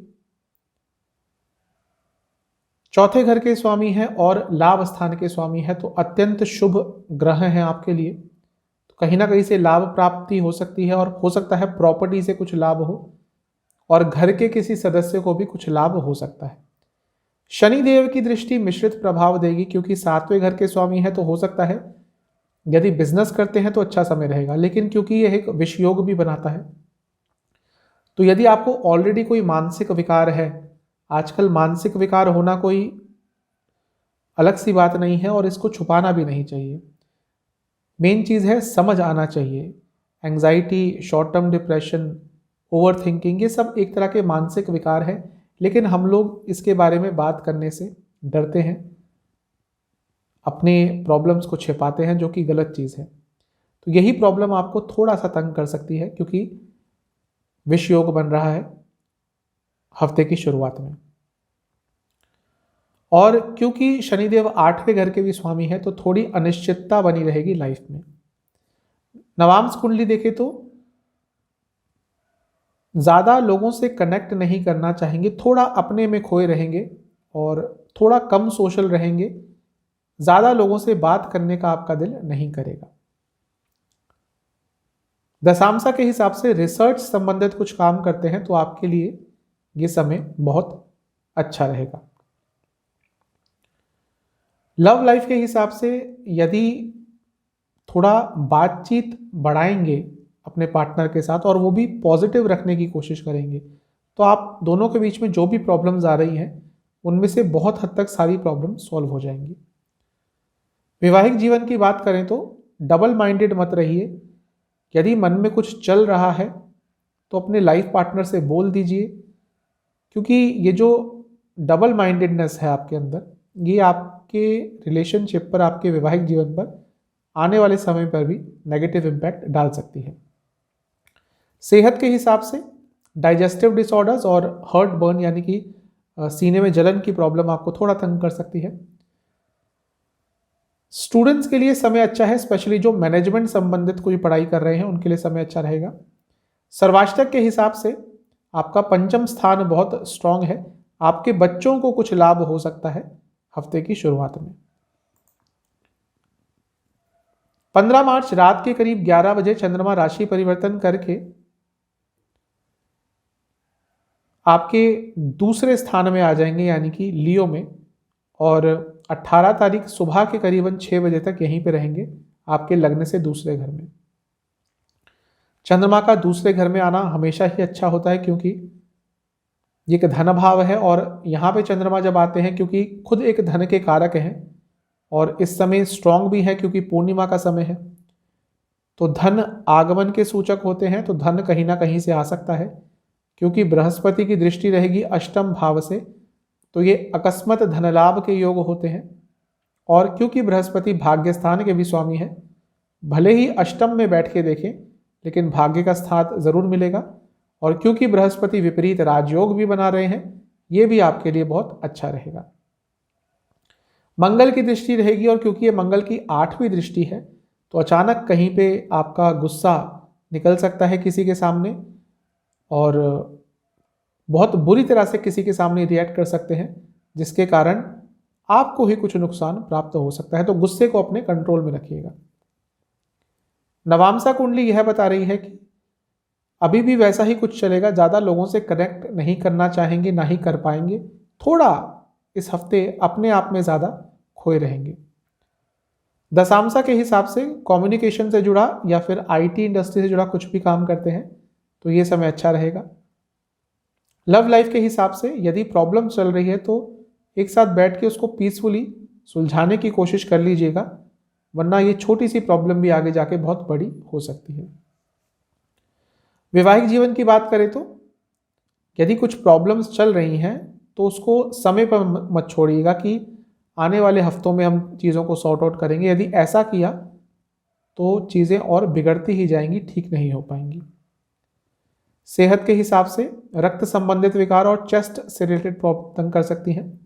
चौथे घर के स्वामी है और लाभ स्थान के स्वामी है, तो अत्यंत शुभ ग्रह हैं आपके लिए। तो कहीं ना कहीं से लाभ प्राप्ति हो सकती है और हो सकता है प्रॉपर्टी से कुछ लाभ हो और घर के किसी सदस्य को भी कुछ लाभ हो सकता है। शनि देव की दृष्टि मिश्रित प्रभाव देगी क्योंकि 7वें घर के स्वामी है, तो हो सकता है यदि बिजनेस करते हैं तो अच्छा समय रहेगा, लेकिन क्योंकि यह एक विष योग भी बनाता है, तो यदि आपको ऑलरेडी कोई मानसिक विकार है, आजकल मानसिक विकार होना कोई अलग सी बात नहीं है और इसको छुपाना भी नहीं चाहिए। मेन चीज़ है समझ आना चाहिए। Anxiety, short term depression, over thinking, ये सब एक तरह के मानसिक विकार है, लेकिन हम लोग इसके बारे में बात करने से डरते हैं, अपने प्रॉब्लम्स को छिपाते हैं, जो कि गलत चीज़ है। तो यही प्रॉब्लम आपको थोड़ा सा तंग कर सकती है क्योंकि विष योग बन रहा है हफ्ते की शुरुआत में। और क्योंकि शनिदेव 8वें घर के भी स्वामी है, तो थोड़ी अनिश्चितता बनी रहेगी लाइफ में। नवांश कुंडली देखें तो ज़्यादा लोगों से कनेक्ट नहीं करना चाहेंगे, थोड़ा अपने में खोए रहेंगे और थोड़ा कम सोशल रहेंगे, ज़्यादा लोगों से बात करने का आपका दिल नहीं करेगा। दशांशा के हिसाब से रिसर्च संबंधित कुछ काम करते हैं तो आपके लिए ये समय बहुत अच्छा रहेगा। लव लाइफ के हिसाब से यदि थोड़ा बातचीत बढ़ाएंगे अपने पार्टनर के साथ और वो भी पॉजिटिव रखने की कोशिश करेंगे, तो आप दोनों के बीच में जो भी प्रॉब्लम्स आ रही हैं उनमें से बहुत हद तक सारी प्रॉब्लम सॉल्व हो जाएंगी। वैवाहिक जीवन की बात करें तो डबल माइंडेड मत रहिए। यदि मन में कुछ चल रहा है तो अपने लाइफ पार्टनर से बोल दीजिए, क्योंकि ये जो डबल माइंडेडनेस है आपके अंदर, ये आपके रिलेशनशिप पर, आपके वैवाहिक जीवन पर आने वाले समय पर भी नेगेटिव इम्पैक्ट डाल सकती है। सेहत के हिसाब से डाइजेस्टिव डिसऑर्डर्स और हर्ट बर्न यानी कि सीने में जलन की प्रॉब्लम आपको थोड़ा तंग कर सकती है। स्टूडेंट्स के लिए समय अच्छा है, स्पेशली जो मैनेजमेंट संबंधित कोई पढ़ाई कर रहे हैं उनके लिए समय अच्छा रहेगा। सर्वाष्टक के हिसाब से आपका पंचम स्थान बहुत स्ट्रांग है, आपके बच्चों को कुछ लाभ हो सकता है हफ्ते की शुरुआत में। 15 मार्च रात के करीब 11 बजे चंद्रमा राशि परिवर्तन करके आपके दूसरे स्थान में आ जाएंगे यानी कि लियो में, और 18 तारीख सुबह के करीबन 6 बजे तक यहीं पे रहेंगे आपके लग्न से दूसरे घर में। चंद्रमा का दूसरे घर में आना हमेशा ही अच्छा होता है क्योंकि ये एक धन भाव है और यहाँ पे चंद्रमा जब आते हैं, क्योंकि खुद एक धन के कारक हैं और इस समय स्ट्रांग भी है क्योंकि पूर्णिमा का समय है, तो धन आगमन के सूचक होते हैं। तो धन कहीं ना कहीं से आ सकता है क्योंकि बृहस्पति की दृष्टि रहेगी अष्टम भाव से, तो ये अकस्मात धन लाभ के योग होते हैं। और क्योंकि बृहस्पति भाग्य स्थान के भी स्वामी है, भले ही अष्टम में बैठ के देखें लेकिन भाग्य का स्थान जरूर मिलेगा। और क्योंकि बृहस्पति विपरीत राजयोग भी बना रहे हैं, ये भी आपके लिए बहुत अच्छा रहेगा। मंगल की दृष्टि रहेगी और क्योंकि ये मंगल की 8वीं दृष्टि है, तो अचानक कहीं पे आपका गुस्सा निकल सकता है किसी के सामने और बहुत बुरी तरह से किसी के सामने रिएक्ट कर सकते हैं, जिसके कारण आपको ही कुछ नुकसान प्राप्त हो सकता है। तो गुस्से को अपने कंट्रोल में रखिएगा। नवांशा कुंडली यह बता रही है कि अभी भी वैसा ही कुछ चलेगा, ज़्यादा लोगों से कनेक्ट नहीं करना चाहेंगे, ना ही कर पाएंगे, थोड़ा इस हफ्ते अपने आप में ज़्यादा खोए रहेंगे। दशांशा के हिसाब से कम्युनिकेशन से जुड़ा या फिर आईटी इंडस्ट्री से जुड़ा कुछ भी काम करते हैं तो ये समय अच्छा रहेगा। लव लाइफ के हिसाब से यदि प्रॉब्लम चल रही है तो एक साथ बैठ के उसको पीसफुली सुलझाने की कोशिश कर लीजिएगा, वरना ये छोटी सी प्रॉब्लम भी आगे जाके बहुत बड़ी हो सकती है। वैवाहिक जीवन की बात करें तो यदि कुछ प्रॉब्लम्स चल रही हैं तो उसको समय पर मत छोड़िएगा कि आने वाले हफ्तों में हम चीज़ों को सॉर्ट आउट करेंगे। यदि ऐसा किया तो चीज़ें और बिगड़ती ही जाएंगी, ठीक नहीं हो पाएंगी। सेहत के हिसाब से रक्त संबंधित विकार और चेस्ट से रिलेटेड प्रॉब्लम तंग कर सकती हैं।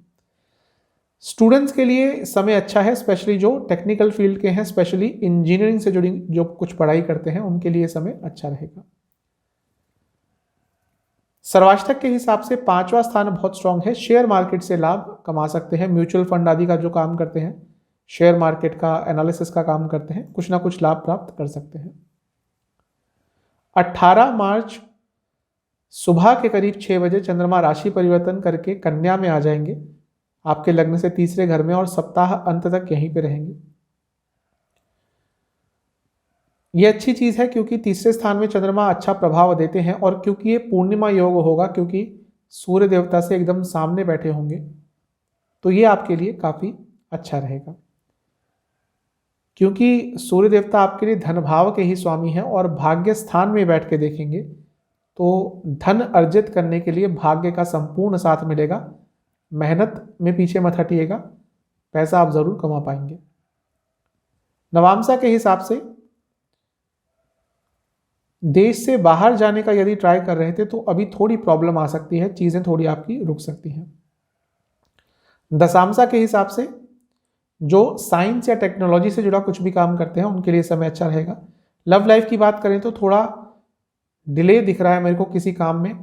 स्टूडेंट्स के लिए समय अच्छा है, स्पेशली जो टेक्निकल फील्ड के हैं, स्पेशली इंजीनियरिंग से जुड़ी जो कुछ पढ़ाई करते हैं उनके लिए समय अच्छा रहेगा। सर्वाष्टक के हिसाब से 5वां स्थान बहुत स्ट्रांग है। शेयर मार्केट से लाभ कमा सकते हैं। म्यूचुअल फंड आदि का जो काम करते हैं, शेयर मार्केट का एनालिसिस का काम करते हैं, कुछ ना कुछ लाभ प्राप्त कर सकते हैं। 18 मार्च सुबह के करीब 6 बजे चंद्रमा राशि परिवर्तन करके कन्या में आ जाएंगे आपके लग्न से तीसरे घर में, और सप्ताह अंत तक यहीं पे रहेंगे। ये अच्छी चीज है क्योंकि तीसरे स्थान में चंद्रमा अच्छा प्रभाव देते हैं, और क्योंकि ये पूर्णिमा योग होगा, क्योंकि सूर्य देवता से एकदम सामने बैठे होंगे, तो ये आपके लिए काफी अच्छा रहेगा। क्योंकि सूर्य देवता आपके लिए धन भाव के ही स्वामी हैं और भाग्य स्थान में बैठ के देखेंगे तो धन अर्जित करने के लिए भाग्य का संपूर्ण साथ मिलेगा। मेहनत में पीछे मत हटिएगा, पैसा आप जरूर कमा पाएंगे। नवांशा के हिसाब से देश से बाहर जाने का यदि ट्राई कर रहे थे तो अभी थोड़ी प्रॉब्लम आ सकती है, चीजें थोड़ी आपकी रुक सकती हैं। दशांशा के हिसाब से जो साइंस या टेक्नोलॉजी से जुड़ा कुछ भी काम करते हैं उनके लिए समय अच्छा रहेगा। लव लाइफ की बात करें तो थोड़ा डिले दिख रहा है मेरे को किसी काम में,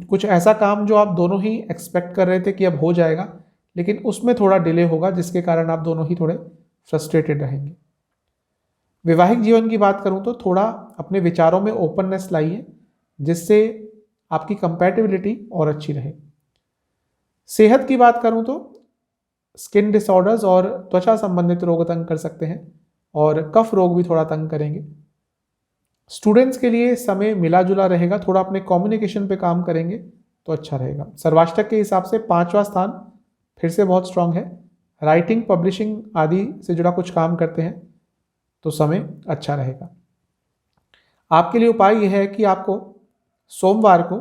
कुछ ऐसा काम जो आप दोनों ही एक्सपेक्ट कर रहे थे कि अब हो जाएगा, लेकिन उसमें थोड़ा डिले होगा, जिसके कारण आप दोनों ही थोड़े फ्रस्ट्रेटेड रहेंगे। वैवाहिक जीवन की बात करूं तो थोड़ा अपने विचारों में ओपननेस लाइए, जिससे आपकी कंपैटिबिलिटी और अच्छी रहे। सेहत की बात करूं तो स्किन डिसऑर्डर्स और त्वचा संबंधित रोग तंग कर सकते हैं, और कफ रोग भी थोड़ा तंग करेंगे। स्टूडेंट्स के लिए समय मिला जुला रहेगा, थोड़ा अपने कम्युनिकेशन पे काम करेंगे तो अच्छा रहेगा। सर्वाष्टक के हिसाब से 5वां स्थान फिर से बहुत स्ट्रांग है। राइटिंग, पब्लिशिंग आदि से जुड़ा कुछ काम करते हैं तो समय अच्छा रहेगा। आपके लिए उपाय यह है कि आपको सोमवार को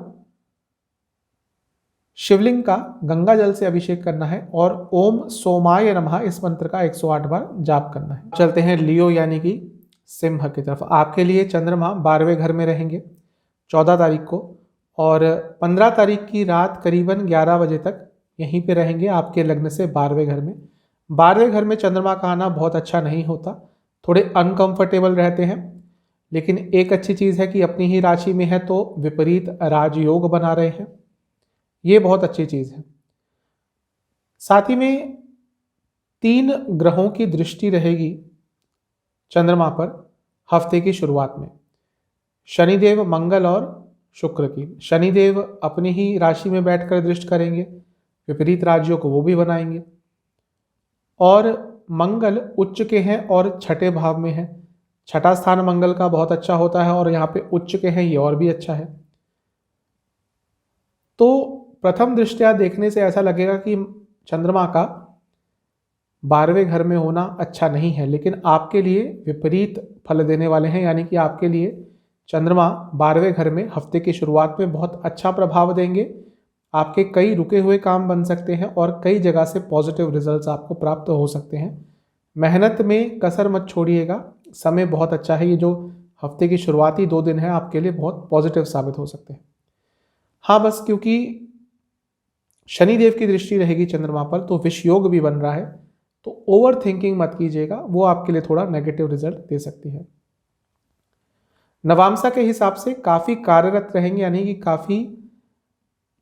शिवलिंग का गंगा जल से अभिषेक करना है और ओम सोमाय नमः इस मंत्र का 108 बार जाप करना है। चलते हैं लियो यानी कि सिंह की तरफ। आपके लिए चंद्रमा 12वें घर में रहेंगे 14 तारीख को, और 15 तारीख की रात करीबन 11 बजे तक यहीं पे रहेंगे आपके लग्न से 12वें घर में। 12वें घर में चंद्रमा का आना बहुत अच्छा नहीं होता, थोड़े अनकंफर्टेबल रहते हैं, लेकिन एक अच्छी चीज़ है कि अपनी ही राशि में है तो विपरीत राजयोग बना रहे हैं, ये बहुत अच्छी चीज़ है। साथ ही में 3 ग्रहों की दृष्टि रहेगी चंद्रमा पर हफ्ते की शुरुआत में, शनिदेव, मंगल और शुक्र की। शनिदेव अपनी ही राशि में बैठकर दृष्टि करेंगे, विपरीत राजयोग को वो भी बनाएंगे, और मंगल उच्च के हैं और छठे भाव में है। छठा स्थान मंगल का बहुत अच्छा होता है और यहाँ पे उच्च के हैं, ये और भी अच्छा है। तो प्रथम दृष्टया देखने से ऐसा लगेगा कि चंद्रमा का 12वें घर में होना अच्छा नहीं है, लेकिन आपके लिए विपरीत फल देने वाले हैं, यानी कि आपके लिए चंद्रमा 12वें घर में हफ्ते की शुरुआत में बहुत अच्छा प्रभाव देंगे। आपके कई रुके हुए काम बन सकते हैं और कई जगह से पॉजिटिव रिजल्ट्स आपको प्राप्त हो सकते हैं। मेहनत में कसर मत छोड़िएगा, समय बहुत अच्छा है। ये जो हफ्ते की शुरुआती 2 दिन है आपके लिए बहुत पॉजिटिव साबित हो सकते हैं। हाँ, बस क्योंकि शनिदेव की दृष्टि रहेगी चंद्रमा पर तो विष योग भी बन रहा है, तो ओवर थिंकिंग मत कीजिएगा, वो आपके लिए थोड़ा नेगेटिव रिजल्ट दे सकती है। नवांशा के हिसाब से काफ़ी कार्यरत रहेंगे, यानी कि काफ़ी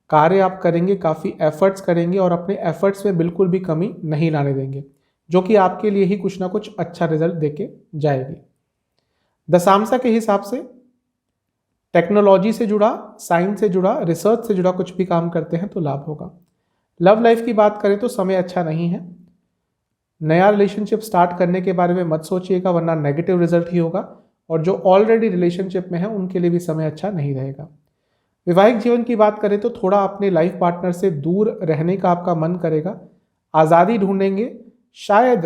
कार्य आप करेंगे, काफ़ी एफर्ट्स करेंगे और अपने एफर्ट्स में बिल्कुल भी कमी नहीं लाने देंगे, जो कि आपके लिए ही कुछ ना कुछ अच्छा रिजल्ट देके जाएगी। दशांशा के हिसाब से टेक्नोलॉजी से जुड़ा, साइंस से जुड़ा, रिसर्च से जुड़ा कुछ भी काम करते हैं तो लाभ होगा। लव लाइफ की बात करें तो समय अच्छा नहीं है। नया रिलेशनशिप स्टार्ट करने के बारे में मत सोचिएगा, वरना नेगेटिव रिजल्ट ही होगा, और जो ऑलरेडी रिलेशनशिप में है उनके लिए भी समय अच्छा नहीं रहेगा। वैवाहिक जीवन की बात करें तो थोड़ा अपने लाइफ पार्टनर से दूर रहने का आपका मन करेगा, आज़ादी ढूंढेंगे, शायद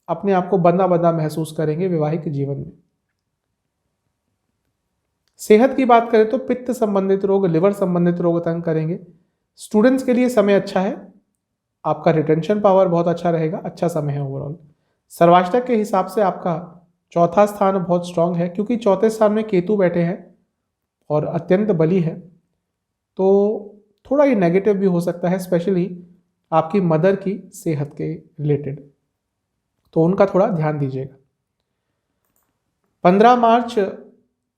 अपने आप को बंधा बंधा महसूस करेंगे वैवाहिक जीवन में। सेहत की बात करें तो पित्त संबंधित रोग, लिवर संबंधित रोग तंग करेंगे। स्टूडेंट्स के लिए समय अच्छा है, आपका रिटेंशन पावर बहुत अच्छा रहेगा, अच्छा समय है ओवरऑल। सर्वाष्टक के हिसाब से आपका चौथा स्थान बहुत स्ट्रांग है, क्योंकि चौथे स्थान में केतु बैठे हैं और अत्यंत बली है, तो थोड़ा ये नेगेटिव भी हो सकता है, स्पेशली आपकी मदर की सेहत के रिलेटेड, तो उनका थोड़ा ध्यान दीजिएगा। 15 मार्च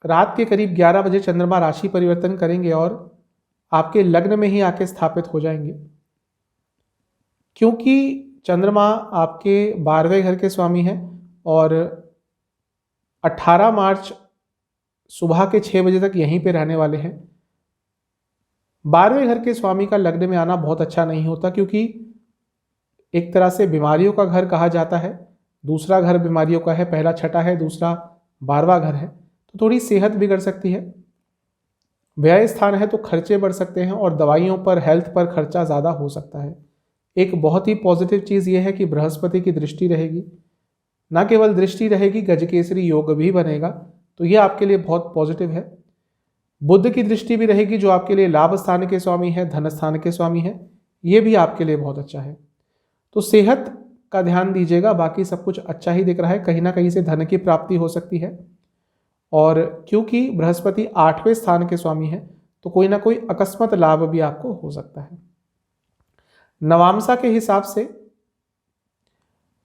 रात के करीब 11 बजे चंद्रमा राशि परिवर्तन करेंगे और आपके लग्न में ही आके स्थापित हो जाएंगे। क्योंकि चंद्रमा आपके 12वें घर के स्वामी हैं और 18 मार्च सुबह के 6 बजे तक यहीं पे रहने वाले हैं। 12वें घर के स्वामी का लग्न में आना बहुत अच्छा नहीं होता, क्योंकि एक तरह से बीमारियों का घर कहा जाता है। दूसरा घर बीमारियों का है, पहला छठा है, दूसरा 12वां घर है, तो थोड़ी सेहत बिगड़ सकती है। व्यय स्थान है तो खर्चे बढ़ सकते हैं और दवाइयों पर, हेल्थ पर खर्चा ज़्यादा हो सकता है। एक बहुत ही पॉजिटिव चीज़ यह है कि बृहस्पति की दृष्टि रहेगी, न केवल दृष्टि रहेगी, गजकेसरी योग भी बनेगा, तो यह आपके लिए बहुत पॉजिटिव है। बुध की दृष्टि भी रहेगी, जो आपके लिए लाभ स्थान के स्वामी है, धन स्थान के स्वामी है, ये भी आपके लिए बहुत अच्छा है। तो सेहत का ध्यान दीजिएगा, बाकी सब कुछ अच्छा ही दिख रहा है। कहीं ना कहीं से धन की प्राप्ति हो सकती है, और क्योंकि बृहस्पति 8वें स्थान के स्वामी है, तो कोई ना कोई अकस्मात लाभ भी आपको हो सकता है। नवामसा के हिसाब से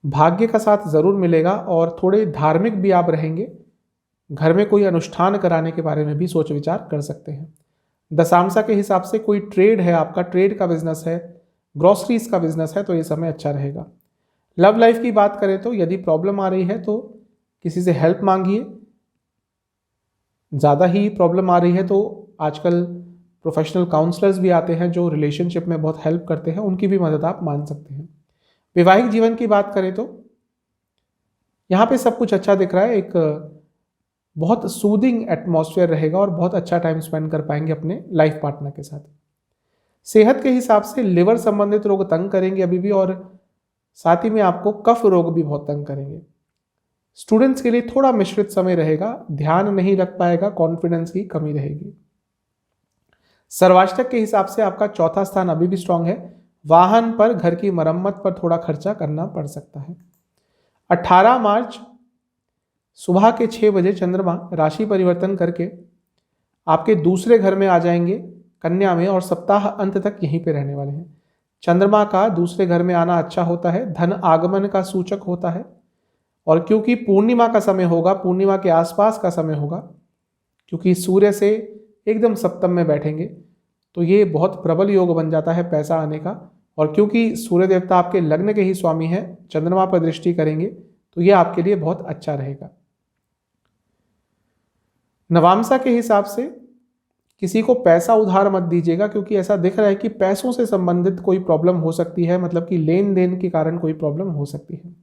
भाग्य का साथ जरूर मिलेगा और थोड़े धार्मिक भी आप रहेंगे। घर में कोई अनुष्ठान कराने के बारे में भी सोच विचार कर सकते हैं। दशांशा के हिसाब से कोई ट्रेड है, आपका ट्रेड का बिजनेस है, ग्रोसरीज का बिजनेस है, तो ये समय अच्छा रहेगा। लव लाइफ की बात करें तो यदि प्रॉब्लम आ रही है तो किसी से हेल्प मांगिए। ज़्यादा ही प्रॉब्लम आ रही है तो आजकल प्रोफेशनल काउंसलर्स भी आते हैं जो रिलेशनशिप में बहुत हेल्प करते हैं, उनकी भी मदद आप मान सकते हैं। वैवाहिक जीवन की बात करें तो यहाँ पे सब कुछ अच्छा दिख रहा है। एक बहुत सूदिंग एटमॉस्फेयर रहेगा और बहुत अच्छा टाइम स्पेंड कर पाएंगे अपने लाइफ पार्टनर के साथ। सेहत के हिसाब से लिवर संबंधित रोग तंग करेंगे अभी भी, और साथ ही में आपको कफ रोग भी बहुत तंग करेंगे। स्टूडेंट्स के लिए थोड़ा मिश्रित समय रहेगा, ध्यान नहीं रख पाएगा, कॉन्फिडेंस की कमी रहेगी। सर्वाष्टक के हिसाब से आपका चौथा स्थान अभी भी स्ट्रांग है। वाहन पर, घर की मरम्मत पर थोड़ा खर्चा करना पड़ सकता है। 18 मार्च सुबह के 6 बजे चंद्रमा राशि परिवर्तन करके आपके दूसरे घर में आ जाएंगे, कन्या में, और सप्ताह अंत तक यहीं पे रहने वाले हैं। चंद्रमा का दूसरे घर में आना अच्छा होता है, धन आगमन का सूचक होता है, और क्योंकि पूर्णिमा का समय होगा, पूर्णिमा के आसपास का समय होगा, क्योंकि सूर्य से एकदम सप्तम में बैठेंगे, तो ये बहुत प्रबल योग बन जाता है पैसा आने का। और क्योंकि सूर्य देवता आपके लग्न के ही स्वामी हैं, चंद्रमा पर दृष्टि करेंगे, तो ये आपके लिए बहुत अच्छा रहेगा। नवामसा के हिसाब से किसी को पैसा उधार मत दीजिएगा, क्योंकि ऐसा दिख रहा है कि पैसों से संबंधित कोई प्रॉब्लम हो सकती है, मतलब कि लेन देन के कारण कोई प्रॉब्लम हो सकती है।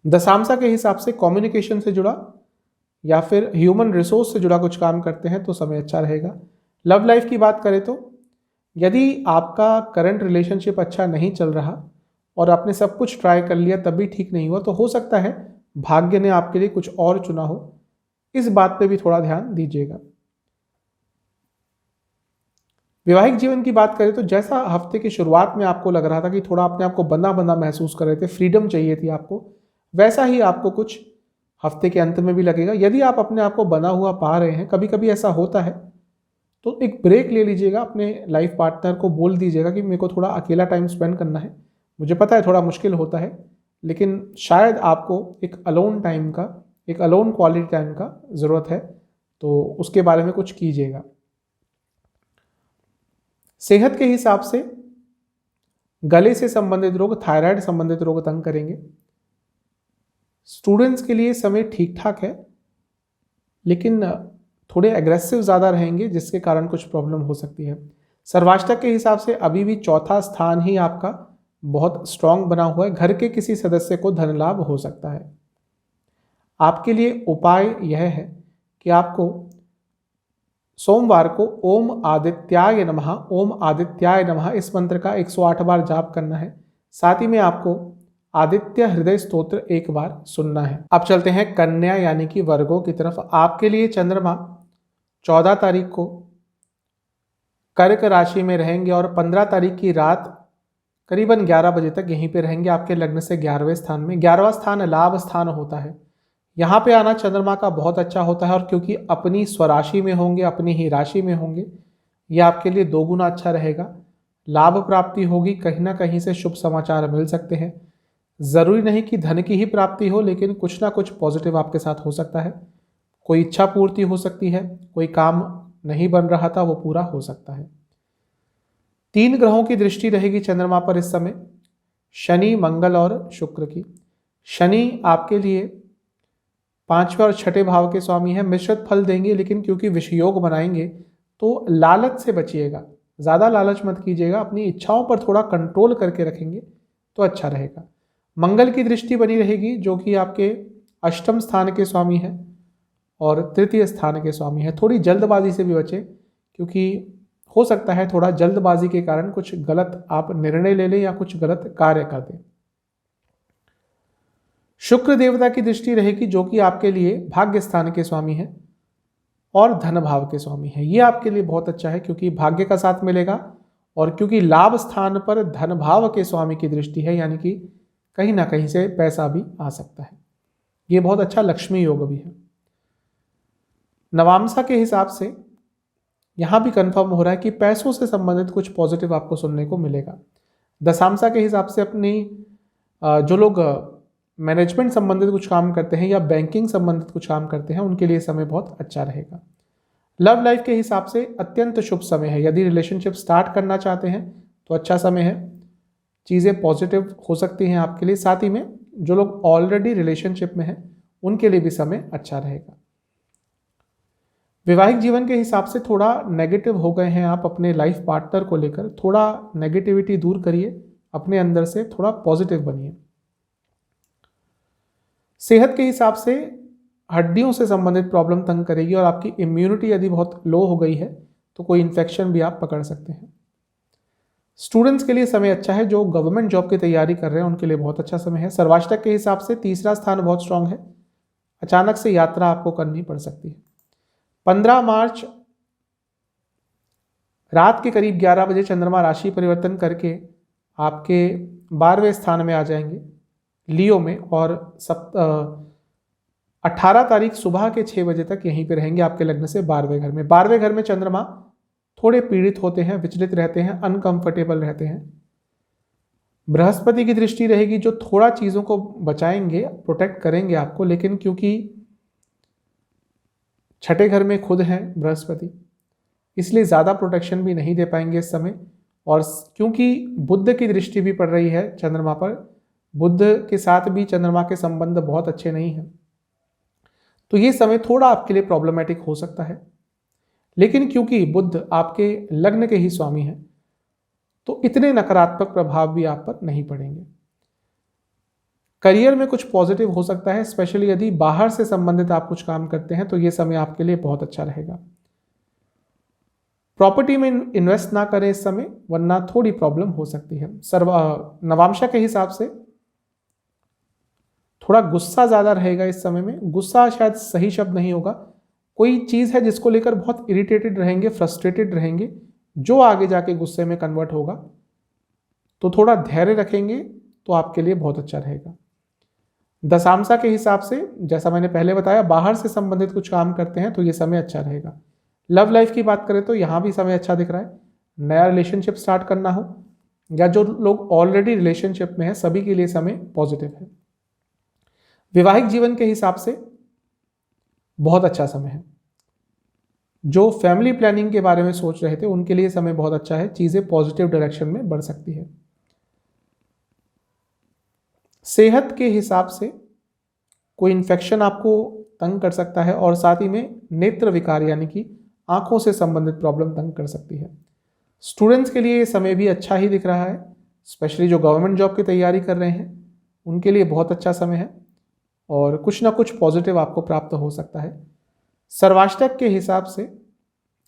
दशांशा के हिसाब से कम्युनिकेशन से जुड़ा या फिर ह्यूमन रिसोर्स से जुड़ा कुछ काम करते हैं तो समय अच्छा रहेगा। लव लाइफ की बात करें तो यदि आपका करंट रिलेशनशिप अच्छा नहीं चल रहा और आपने सब कुछ ट्राई कर लिया तब भी ठीक नहीं हुआ, तो हो सकता है भाग्य ने आपके लिए कुछ और चुना हो। इस बात पे भी थोड़ा ध्यान दीजिएगा। वैवाहिक जीवन की बात करें तो जैसा हफ्ते की शुरुआत में आपको लग रहा था कि थोड़ा अपने आप को बंधा बंधा महसूस कर रहे थे, फ्रीडम चाहिए थी आपको, वैसा ही आपको कुछ हफ्ते के अंत में भी लगेगा। यदि आप अपने आप को बना हुआ पा रहे हैं, कभी कभी ऐसा होता है, तो एक ब्रेक ले लीजिएगा, अपने लाइफ पार्टनर को बोल दीजिएगा कि मेरे को थोड़ा अकेला टाइम स्पेंड करना है। मुझे पता है थोड़ा मुश्किल होता है, लेकिन शायद आपको एक अलोन टाइम का, एक अलोन क्वालिटी टाइम का ज़रूरत है, तो उसके बारे में कुछ कीजिएगा। सेहत के हिसाब से गले से संबंधित रोग, थायराइड संबंधित रोग तंग करेंगे। स्टूडेंट्स के लिए समय ठीक ठाक है, लेकिन थोड़े एग्रेसिव ज़्यादा रहेंगे, जिसके कारण कुछ प्रॉब्लम हो सकती है। सर्वाष्टक के हिसाब से अभी भी चौथा स्थान ही आपका बहुत स्ट्रांग बना हुआ है। घर के किसी सदस्य को धन लाभ हो सकता है। आपके लिए उपाय यह है कि आपको सोमवार को ओम आदित्याय नमः, ओम आदित्याय नमः इस मंत्र का 108 बार जाप करना है। साथ ही में आपको आदित्य हृदय स्तोत्र एक बार सुनना है। अब चलते हैं कन्या यानी कि वर्गों की तरफ। आपके लिए चंद्रमा 14 तारीख को कर्क राशि में रहेंगे और 15 तारीख की रात करीबन 11 बजे तक यहीं पे रहेंगे, आपके लग्न से 11वें स्थान में। 11वां स्थान लाभ स्थान होता है, यहाँ पे आना चंद्रमा का बहुत अच्छा होता है। और क्योंकि अपनी स्वराशि में होंगे, अपनी ही राशि में होंगे, यह आपके लिए दोगुना अच्छा रहेगा। लाभ प्राप्ति होगी, कहीं ना कहीं से शुभ समाचार मिल सकते हैं। ज़रूरी नहीं कि धन की ही प्राप्ति हो, लेकिन कुछ ना कुछ पॉजिटिव आपके साथ हो सकता है। कोई इच्छा पूर्ति हो सकती है, कोई काम नहीं बन रहा था वो पूरा हो सकता है। 3 ग्रहों की दृष्टि रहेगी चंद्रमा पर इस समय, शनि, मंगल और शुक्र की। शनि आपके लिए 5वें और 6ठे भाव के स्वामी हैं, मिश्रित फल देंगे, लेकिन क्योंकि विषयोग बनाएंगे तो लालच से बचिएगा, ज़्यादा लालच मत कीजिएगा, अपनी इच्छाओं पर थोड़ा कंट्रोल करके रखेंगे तो अच्छा रहेगा। मंगल की दृष्टि बनी रहेगी जो कि आपके अष्टम स्थान के स्वामी हैं और तृतीय स्थान के स्वामी हैं। थोड़ी जल्दबाजी से भी बचें, क्योंकि हो सकता है थोड़ा जल्दबाजी के कारण कुछ गलत आप निर्णय ले लें या कुछ गलत कार्य कर दें। शुक्र देवता की दृष्टि रहेगी जो कि आपके लिए भाग्य स्थान के स्वामी हैं और धन भाव के स्वामी हैं। ये आपके लिए बहुत अच्छा है क्योंकि भाग्य का साथ मिलेगा, और क्योंकि लाभ स्थान पर धन भाव के स्वामी की दृष्टि है, यानी कि कहीं ना कहीं से पैसा भी आ सकता है। ये बहुत अच्छा लक्ष्मी योग भी है। नवांशा के हिसाब से यहाँ भी कंफर्म हो रहा है कि पैसों से संबंधित कुछ पॉजिटिव आपको सुनने को मिलेगा। दशांशा के हिसाब से अपनी जो लोग मैनेजमेंट संबंधित कुछ काम करते हैं या बैंकिंग संबंधित कुछ काम करते हैं, उनके लिए समय बहुत अच्छा रहेगा। लव लाइफ के हिसाब से अत्यंत शुभ समय है। यदि रिलेशनशिप स्टार्ट करना चाहते हैं तो अच्छा समय है, चीज़ें पॉजिटिव हो सकती हैं आपके लिए। साथ ही में जो लोग ऑलरेडी रिलेशनशिप में हैं उनके लिए भी समय अच्छा रहेगा। वैवाहिक जीवन के हिसाब से थोड़ा नेगेटिव हो गए हैं आप अपने लाइफ पार्टनर को लेकर, थोड़ा नेगेटिविटी दूर करिए, अपने अंदर से थोड़ा पॉजिटिव बनिए। सेहत के हिसाब से हड्डियों से संबंधित प्रॉब्लम तंग करेगी, और आपकी इम्यूनिटी यदि बहुत लो हो गई है तो कोई इन्फेक्शन भी आप पकड़ सकते हैं। स्टूडेंट्स के लिए समय अच्छा है, जो गवर्नमेंट जॉब की तैयारी कर रहे हैं उनके लिए बहुत अच्छा समय है। सर्वाष्टक के हिसाब से तीसरा स्थान बहुत स्ट्रांग है, अचानक से यात्रा आपको करनी पड़ सकती है। 15 मार्च रात के करीब 11 बजे चंद्रमा राशि परिवर्तन करके आपके 12वें स्थान में आ जाएंगे लियो में, और 18 तारीख सुबह के 6 बजे तक यहीं पे रहेंगे आपके लग्न से 12वें घर में। 12वें घर में चंद्रमा थोड़े पीड़ित होते हैं, विचलित रहते हैं, अनकंफर्टेबल रहते हैं। बृहस्पति की दृष्टि रहेगी जो थोड़ा चीज़ों को बचाएंगे, प्रोटेक्ट करेंगे आपको, लेकिन क्योंकि 6ठे घर में खुद हैं बृहस्पति, इसलिए ज़्यादा प्रोटेक्शन भी नहीं दे पाएंगे इस समय। और क्योंकि बुध की दृष्टि भी पड़ रही है चंद्रमा पर, बुध के साथ भी चंद्रमा के संबंध बहुत अच्छे नहीं हैं, तो ये समय थोड़ा आपके लिए प्रॉब्लमेटिक हो सकता है। लेकिन क्योंकि बुध आपके लग्न के ही स्वामी हैं तो इतने नकारात्मक प्रभाव भी आप पर नहीं पड़ेंगे। करियर में कुछ पॉजिटिव हो सकता है, स्पेशली यदि बाहर से संबंधित आप कुछ काम करते हैं तो ये समय आपके लिए बहुत अच्छा रहेगा। प्रॉपर्टी में इन्वेस्ट ना करें इस समय, वरना थोड़ी प्रॉब्लम हो सकती है। नवांशा के हिसाब से थोड़ा गुस्सा ज़्यादा रहेगा इस समय में। गुस्सा शायद सही शब्द नहीं होगा, कोई चीज़ है जिसको लेकर बहुत इरिटेटेड रहेंगे, फ्रस्ट्रेटेड रहेंगे, जो आगे जाके गुस्से में कन्वर्ट होगा, तो थोड़ा धैर्य रखेंगे तो आपके लिए बहुत अच्छा रहेगा। दशांशा के हिसाब से जैसा मैंने पहले बताया, बाहर से संबंधित कुछ काम करते हैं तो ये समय अच्छा रहेगा। लव लाइफ की बात करें तो यहाँ भी समय अच्छा दिख रहा है। नया रिलेशनशिप स्टार्ट करना हो या जो लोग ऑलरेडी रिलेशनशिप में हैं, सभी के लिए समय पॉजिटिव है। वैवाहिक जीवन के हिसाब से बहुत अच्छा समय है। जो फैमिली प्लानिंग के बारे में सोच रहे थे उनके लिए समय बहुत अच्छा है, चीज़ें पॉजिटिव डायरेक्शन में बढ़ सकती है। सेहत के हिसाब से कोई इन्फेक्शन आपको तंग कर सकता है, और साथ ही में नेत्र विकार यानी कि आंखों से संबंधित प्रॉब्लम तंग कर सकती है। स्टूडेंट्स के लिए ये समय भी अच्छा ही दिख रहा है, स्पेशली जो गवर्नमेंट जॉब की तैयारी कर रहे हैं उनके लिए बहुत अच्छा समय है, और कुछ ना कुछ पॉजिटिव आपको प्राप्त हो सकता है। सर्वाष्टक के हिसाब से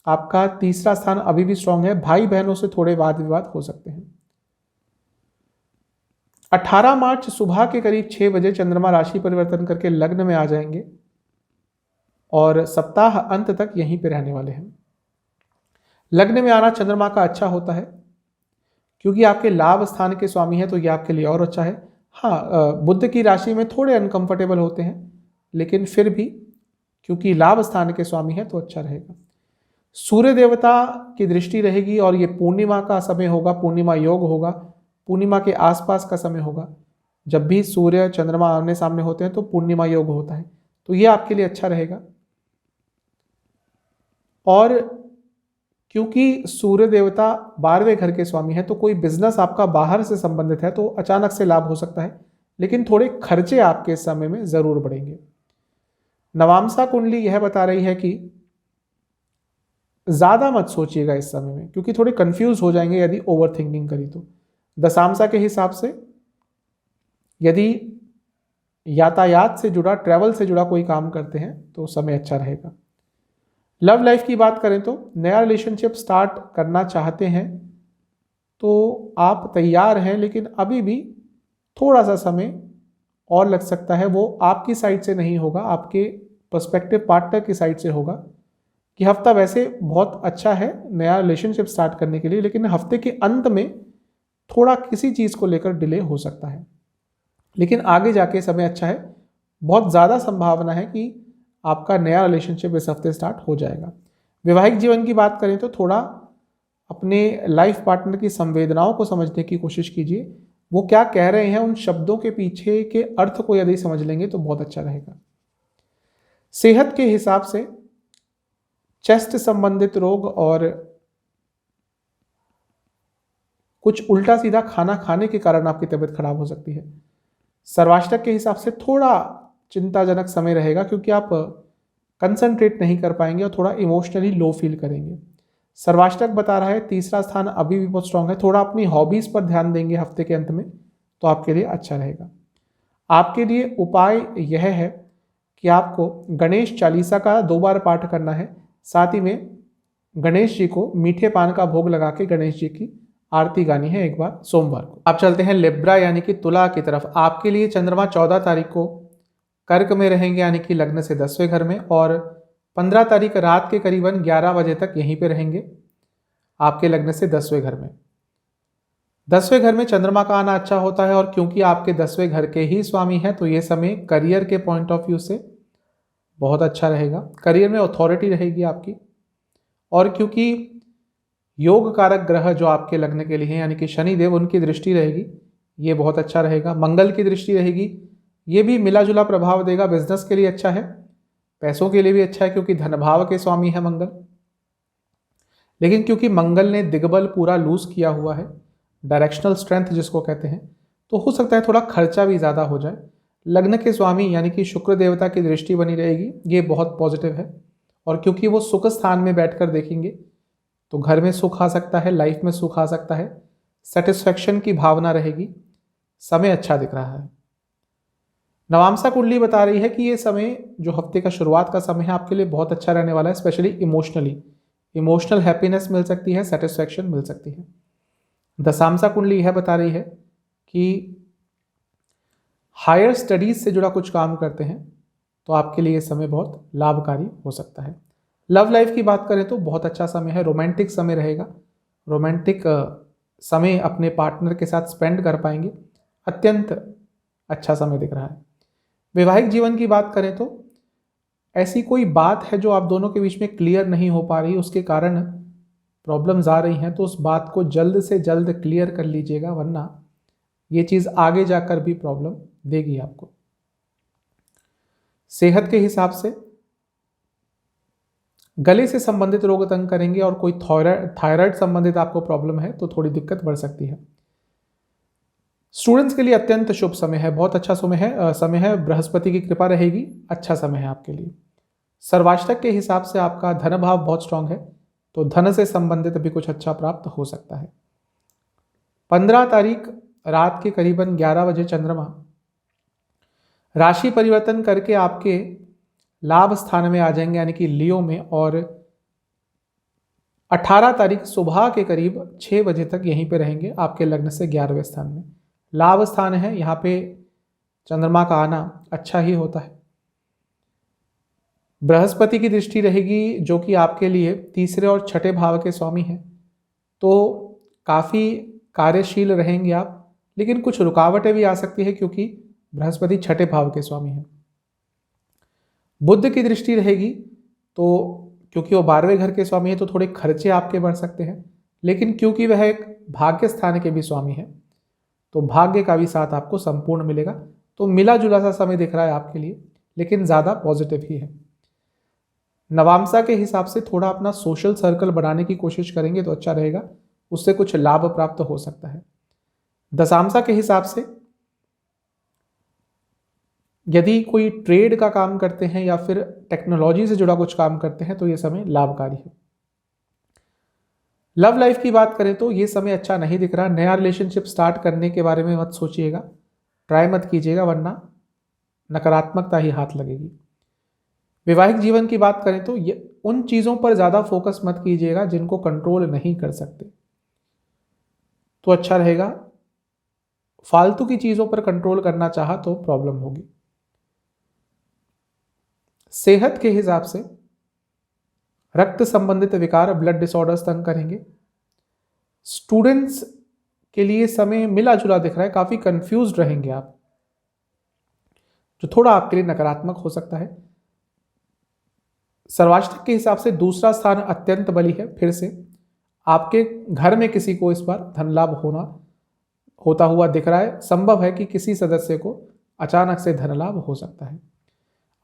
आपका तीसरा स्थान अभी भी स्ट्रांग है, भाई बहनों से थोड़े वाद विवाद हो सकते हैं। 18 मार्च सुबह के करीब 6 बजे चंद्रमा राशि परिवर्तन करके लग्न में आ जाएंगे और सप्ताह अंत तक यहीं पे रहने वाले हैं। लग्न में आना चंद्रमा का अच्छा होता है क्योंकि आपके लाभ स्थान के स्वामी हैं, तो ये आपके लिए और अच्छा है। हाँ, बुध की राशि में थोड़े अनकंफर्टेबल होते हैं, लेकिन फिर भी क्योंकि लाभ स्थान के स्वामी हैं तो अच्छा रहेगा। सूर्य देवता की दृष्टि रहेगी और ये पूर्णिमा का समय होगा, पूर्णिमा योग होगा, पूर्णिमा के आसपास का समय होगा। जब भी सूर्य चंद्रमा आमने सामने होते हैं तो पूर्णिमा योग होता है, तो ये आपके लिए अच्छा रहेगा। और क्योंकि सूर्य देवता 12वें घर के स्वामी हैं, तो कोई बिजनेस आपका बाहर से संबंधित है तो अचानक से लाभ हो सकता है, लेकिन थोड़े खर्चे आपके इस समय में जरूर बढ़ेंगे। नवामसा कुंडली यह बता रही है कि ज्यादा मत सोचिएगा इस समय में, क्योंकि थोड़े कंफ्यूज हो जाएंगे यदि ओवर थिंकिंग करी तो। दशामसा के हिसाब से यदि यातायात से जुड़ा, ट्रैवल से जुड़ा कोई काम करते हैं तो समय अच्छा रहेगा। लव लाइफ की बात करें तो नया रिलेशनशिप स्टार्ट करना चाहते हैं तो आप तैयार हैं, लेकिन अभी भी थोड़ा सा समय और लग सकता है। वो आपकी साइड से नहीं होगा, आपके पर्सपेक्टिव पार्टनर की साइड से होगा। कि हफ्ता वैसे बहुत अच्छा है नया रिलेशनशिप स्टार्ट करने के लिए, लेकिन हफ्ते के अंत में थोड़ा किसी चीज़ को लेकर डिले हो सकता है, लेकिन आगे जाके समय अच्छा है। बहुत ज़्यादा संभावना है कि आपका नया रिलेशनशिप इस हफ्ते स्टार्ट हो जाएगा। वैवाहिक जीवन की बात करें तो थोड़ा अपने लाइफ पार्टनर की संवेदनाओं को समझने की कोशिश कीजिए। वो क्या कह रहे हैं, उन शब्दों के पीछे के अर्थ को यदि समझ लेंगे तो बहुत अच्छा रहेगा। सेहत के हिसाब से चेस्ट संबंधित रोग और कुछ उल्टा सीधा खाना खाने के कारण आपकी तबीयत खराब हो सकती है। सर्वाष्टक के हिसाब से थोड़ा चिंताजनक समय रहेगा, क्योंकि आप कंसंट्रेट नहीं कर पाएंगे और थोड़ा इमोशनली लो फील करेंगे। सर्वाष्टक बता रहा है तीसरा स्थान अभी भी बहुत स्ट्रांग है। थोड़ा अपनी हॉबीज पर ध्यान देंगे हफ्ते के अंत में तो आपके लिए अच्छा रहेगा। आपके लिए उपाय यह है कि आपको गणेश चालीसा का 2 बार पाठ करना है, साथ ही में गणेश जी को मीठे पान का भोग लगा के गणेश जी की आरती गानी है एक बार सोमवार को। अब चलते हैं लिब्रा यानी कि तुला की तरफ। आपके लिए चंद्रमा 14 तारीख को कर्क में रहेंगे यानी कि लग्न से 10वें घर में, और 15 तारीख रात के करीबन 11 बजे तक यहीं पे रहेंगे आपके लग्न से 10वें घर में। 10वें घर में चंद्रमा का आना अच्छा होता है, और क्योंकि आपके 10वें घर के ही स्वामी हैं तो ये समय करियर के पॉइंट ऑफ व्यू से बहुत अच्छा रहेगा। करियर में अथॉरिटी रहेगी आपकी, और क्योंकि योग कारक ग्रह जो आपके लग्न के लिए हैं यानी कि शनिदेव, उनकी दृष्टि रहेगी, ये बहुत अच्छा रहेगा। मंगल की दृष्टि रहेगी, ये भी मिला जुला प्रभाव देगा। बिजनेस के लिए अच्छा है, पैसों के लिए भी अच्छा है क्योंकि धनभाव के स्वामी है मंगल। लेकिन क्योंकि मंगल ने दिग्बल पूरा लूज किया हुआ है, डायरेक्शनल स्ट्रेंथ जिसको कहते हैं, तो हो सकता है थोड़ा खर्चा भी ज़्यादा हो जाए। लग्न के स्वामी यानी कि शुक्र देवता की दृष्टि बनी रहेगी, ये बहुत पॉजिटिव है। और क्योंकि वो सुख स्थान में बैठकर देखेंगे तो घर में सुख आ सकता है, लाइफ में सुख आ सकता है, सेटिस्फेक्शन की भावना रहेगी। समय अच्छा दिख रहा है। नवामसा कुंडली बता रही है कि ये समय जो हफ्ते का शुरुआत का समय है आपके लिए बहुत अच्छा रहने वाला है। स्पेशली इमोशनल हैप्पीनेस मिल सकती है, सेटिस्फेक्शन मिल सकती है। दशामसा कुंडली यह बता रही है कि हायर स्टडीज से जुड़ा कुछ काम करते हैं तो आपके लिए समय बहुत लाभकारी हो सकता है। लव लाइफ की बात करें तो बहुत अच्छा समय है, रोमांटिक समय रहेगा। रोमांटिक समय अपने पार्टनर के साथ स्पेंड कर पाएंगे, अत्यंत अच्छा समय दिख रहा है। वैवाहिक जीवन की बात करें तो ऐसी कोई बात है जो आप दोनों के बीच में क्लियर नहीं हो पा रही, उसके कारण प्रॉब्लम्स आ रही हैं, तो उस बात को जल्द से जल्द क्लियर कर लीजिएगा, वरना ये चीज़ आगे जाकर भी प्रॉब्लम देगी आपको। सेहत के हिसाब से गले से संबंधित रोग तंग करेंगे, और कोई थायराइड संबंधित आपको प्रॉब्लम है तो थोड़ी दिक्कत बढ़ सकती है। स्टूडेंट्स के लिए अत्यंत शुभ समय है, बहुत अच्छा समय है। बृहस्पति की कृपा रहेगी, अच्छा समय है आपके लिए। सर्वाष्टक के हिसाब से आपका धन भाव बहुत स्ट्रांग है, तो धन से संबंधित भी कुछ अच्छा प्राप्त हो सकता है। 15 तारीख रात के करीबन 11 बजे चंद्रमा राशि परिवर्तन करके आपके लाभ स्थान में आ जाएंगे यानी कि लियो में, और 18 तारीख सुबह के करीब 6 बजे तक यहीं पे रहेंगे आपके लग्न से 11वें स्थान में। लाभ स्थान है, यहाँ पे चंद्रमा का आना अच्छा ही होता है। बृहस्पति की दृष्टि रहेगी जो कि आपके लिए तीसरे और छठे भाव के स्वामी हैं, तो काफ़ी कार्यशील रहेंगे आप, लेकिन कुछ रुकावटें भी आ सकती है क्योंकि बृहस्पति छठे भाव के स्वामी हैं। बुध की दृष्टि रहेगी तो क्योंकि वो 12वें घर के स्वामी है तो थोड़े खर्चे आपके बढ़ सकते हैं, लेकिन क्योंकि वह एक भाग्य स्थान के भी स्वामी है तो भाग्य का भी साथ आपको संपूर्ण मिलेगा। तो मिला जुला सा समय दिख रहा है आपके लिए, लेकिन ज़्यादा पॉजिटिव ही है। नवामसा के हिसाब से थोड़ा अपना सोशल सर्कल बनाने की कोशिश करेंगे तो अच्छा रहेगा, उससे कुछ लाभ प्राप्त हो सकता है। दशांशा के हिसाब से यदि कोई ट्रेड का काम करते हैं या फिर टेक्नोलॉजी से जुड़ा कुछ काम करते हैं तो ये समय लाभकारी है। लव लाइफ की बात करें तो ये समय अच्छा नहीं दिख रहा। नया रिलेशनशिप स्टार्ट करने के बारे में मत सोचिएगा, ट्राई मत कीजिएगा, वरना नकारात्मकता ही हाथ लगेगी। वैवाहिक जीवन की बात करें तो ये उन चीज़ों पर ज़्यादा फोकस मत कीजिएगा जिनको कंट्रोल नहीं कर सकते, तो अच्छा रहेगा। फालतू की चीज़ों पर कंट्रोल करना चाहा तो प्रॉब्लम होगी। सेहत के हिसाब से रक्त संबंधित विकार, ब्लड डिसऑर्डर्स तंग करेंगे। स्टूडेंट्स के लिए समय मिला जुला दिख रहा है, काफ़ी कंफ्यूज्ड रहेंगे आप, जो थोड़ा आपके लिए नकारात्मक हो सकता है। सर्वाष्टक के हिसाब से दूसरा स्थान अत्यंत बली है। फिर से आपके घर में किसी को इस बार धन लाभ होता हुआ दिख रहा है। संभव है कि किसी सदस्य को अचानक से धन लाभ हो सकता है।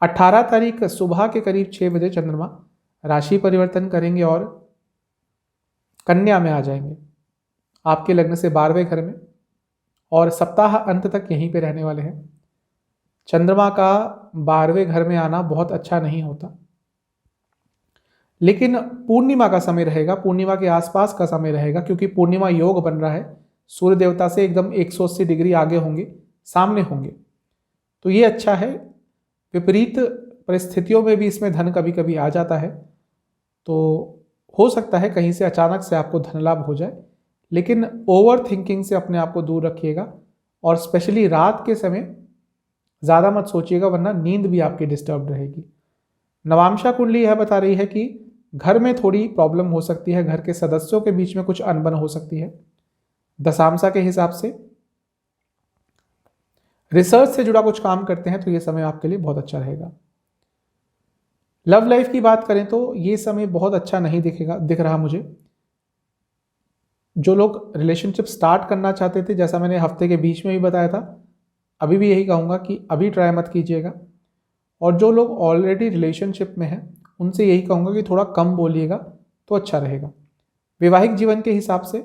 18 तारीख सुबह के करीब 6 बजे चंद्रमा राशि परिवर्तन करेंगे और कन्या में आ जाएंगे, आपके लग्न से 12वें घर में, और सप्ताह अंत तक यहीं पे रहने वाले हैं। चंद्रमा का 12वें घर में आना बहुत अच्छा नहीं होता, लेकिन पूर्णिमा का समय रहेगा, पूर्णिमा के आसपास का समय रहेगा, क्योंकि पूर्णिमा योग बन रहा है, सूर्य देवता से एकदम 180 डिग्री आगे होंगे, सामने होंगे, तो ये अच्छा है। विपरीत परिस्थितियों में भी इसमें धन कभी कभी आ जाता है, तो हो सकता है कहीं से अचानक से आपको धन लाभ हो जाए, लेकिन ओवर थिंकिंग से अपने आप को दूर रखिएगा और स्पेशली रात के समय ज़्यादा मत सोचिएगा, वरना नींद भी आपकी डिस्टर्ब रहेगी। नवांशा कुंडली यह बता रही है कि घर में थोड़ी प्रॉब्लम हो सकती है, घर के सदस्यों के बीच में कुछ अनबन हो सकती है। दशांशा के हिसाब से रिसर्च से जुड़ा कुछ काम करते हैं तो ये समय आपके लिए बहुत अच्छा रहेगा। लव लाइफ की बात करें तो ये समय बहुत अच्छा नहीं दिख रहा मुझे। जो लोग रिलेशनशिप स्टार्ट करना चाहते थे, जैसा मैंने हफ्ते के बीच में भी बताया था, अभी भी यही कहूँगा कि अभी ट्राई मत कीजिएगा। और जो लोग ऑलरेडी रिलेशनशिप में हैं उनसे यही कहूँगा कि थोड़ा कम बोलिएगा तो अच्छा रहेगा। वैवाहिक जीवन के हिसाब से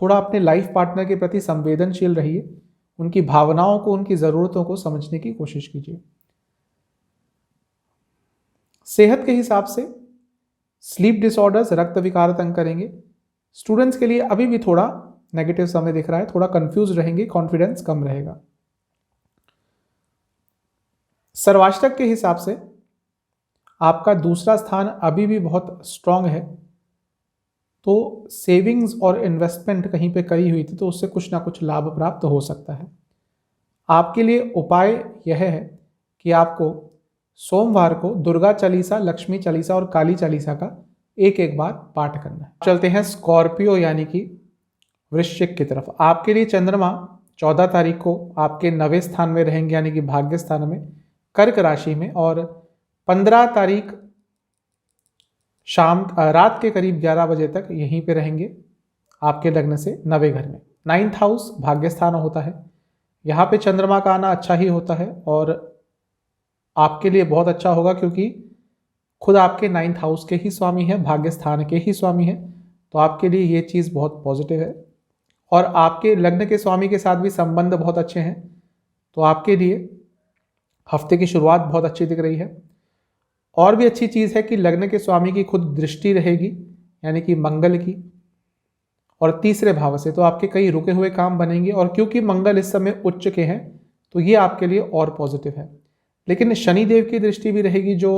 थोड़ा अपने लाइफ पार्टनर के प्रति संवेदनशील रहिए, उनकी भावनाओं को, उनकी ज़रूरतों को समझने की कोशिश कीजिए। सेहत के हिसाब से स्लीप डिसऑर्डर्स, रक्त विकार तंग करेंगे। स्टूडेंट्स के लिए अभी भी थोड़ा नेगेटिव समय दिख रहा है, थोड़ा कंफ्यूज रहेंगे, कॉन्फिडेंस कम रहेगा। सर्वाष्टक के हिसाब से आपका दूसरा स्थान अभी भी बहुत स्ट्रांग है, तो सेविंग्स और इन्वेस्टमेंट कहीं पे करी हुई थी तो उससे कुछ ना कुछ लाभ प्राप्त हो सकता है। आपके लिए उपाय यह है कि आपको सोमवार को दुर्गा चालीसा, लक्ष्मी चालीसा और काली चालीसा का एक एक बार पाठ करना है। चलते हैं स्कॉर्पियो यानी कि वृश्चिक की तरफ। आपके लिए चंद्रमा 14 तारीख को आपके 9वें स्थान में रहेंगे यानी कि भाग्य स्थान में, कर्क राशि में, और 15 तारीख रात के करीब 11 बजे तक यहीं पे रहेंगे आपके लग्न से 9वें घर में। 9th हाउस भाग्य स्थान होता है, यहाँ पे चंद्रमा का आना अच्छा ही होता है और आपके लिए बहुत अच्छा होगा क्योंकि खुद आपके 9th हाउस के ही स्वामी हैं, भाग्य स्थान के ही स्वामी हैं, तो आपके लिए ये चीज़ बहुत पॉजिटिव है। और आपके लग्न के स्वामी के साथ भी संबंध बहुत अच्छे हैं, तो आपके लिए हफ्ते की शुरुआत बहुत अच्छी दिख रही है। और भी अच्छी चीज़ है कि लग्न के स्वामी की खुद दृष्टि रहेगी यानी कि मंगल की, और तीसरे भाव से, तो आपके कई रुके हुए काम बनेंगे। और क्योंकि मंगल इस समय उच्च के हैं तो ये आपके लिए और पॉजिटिव है। लेकिन शनिदेव की दृष्टि भी रहेगी जो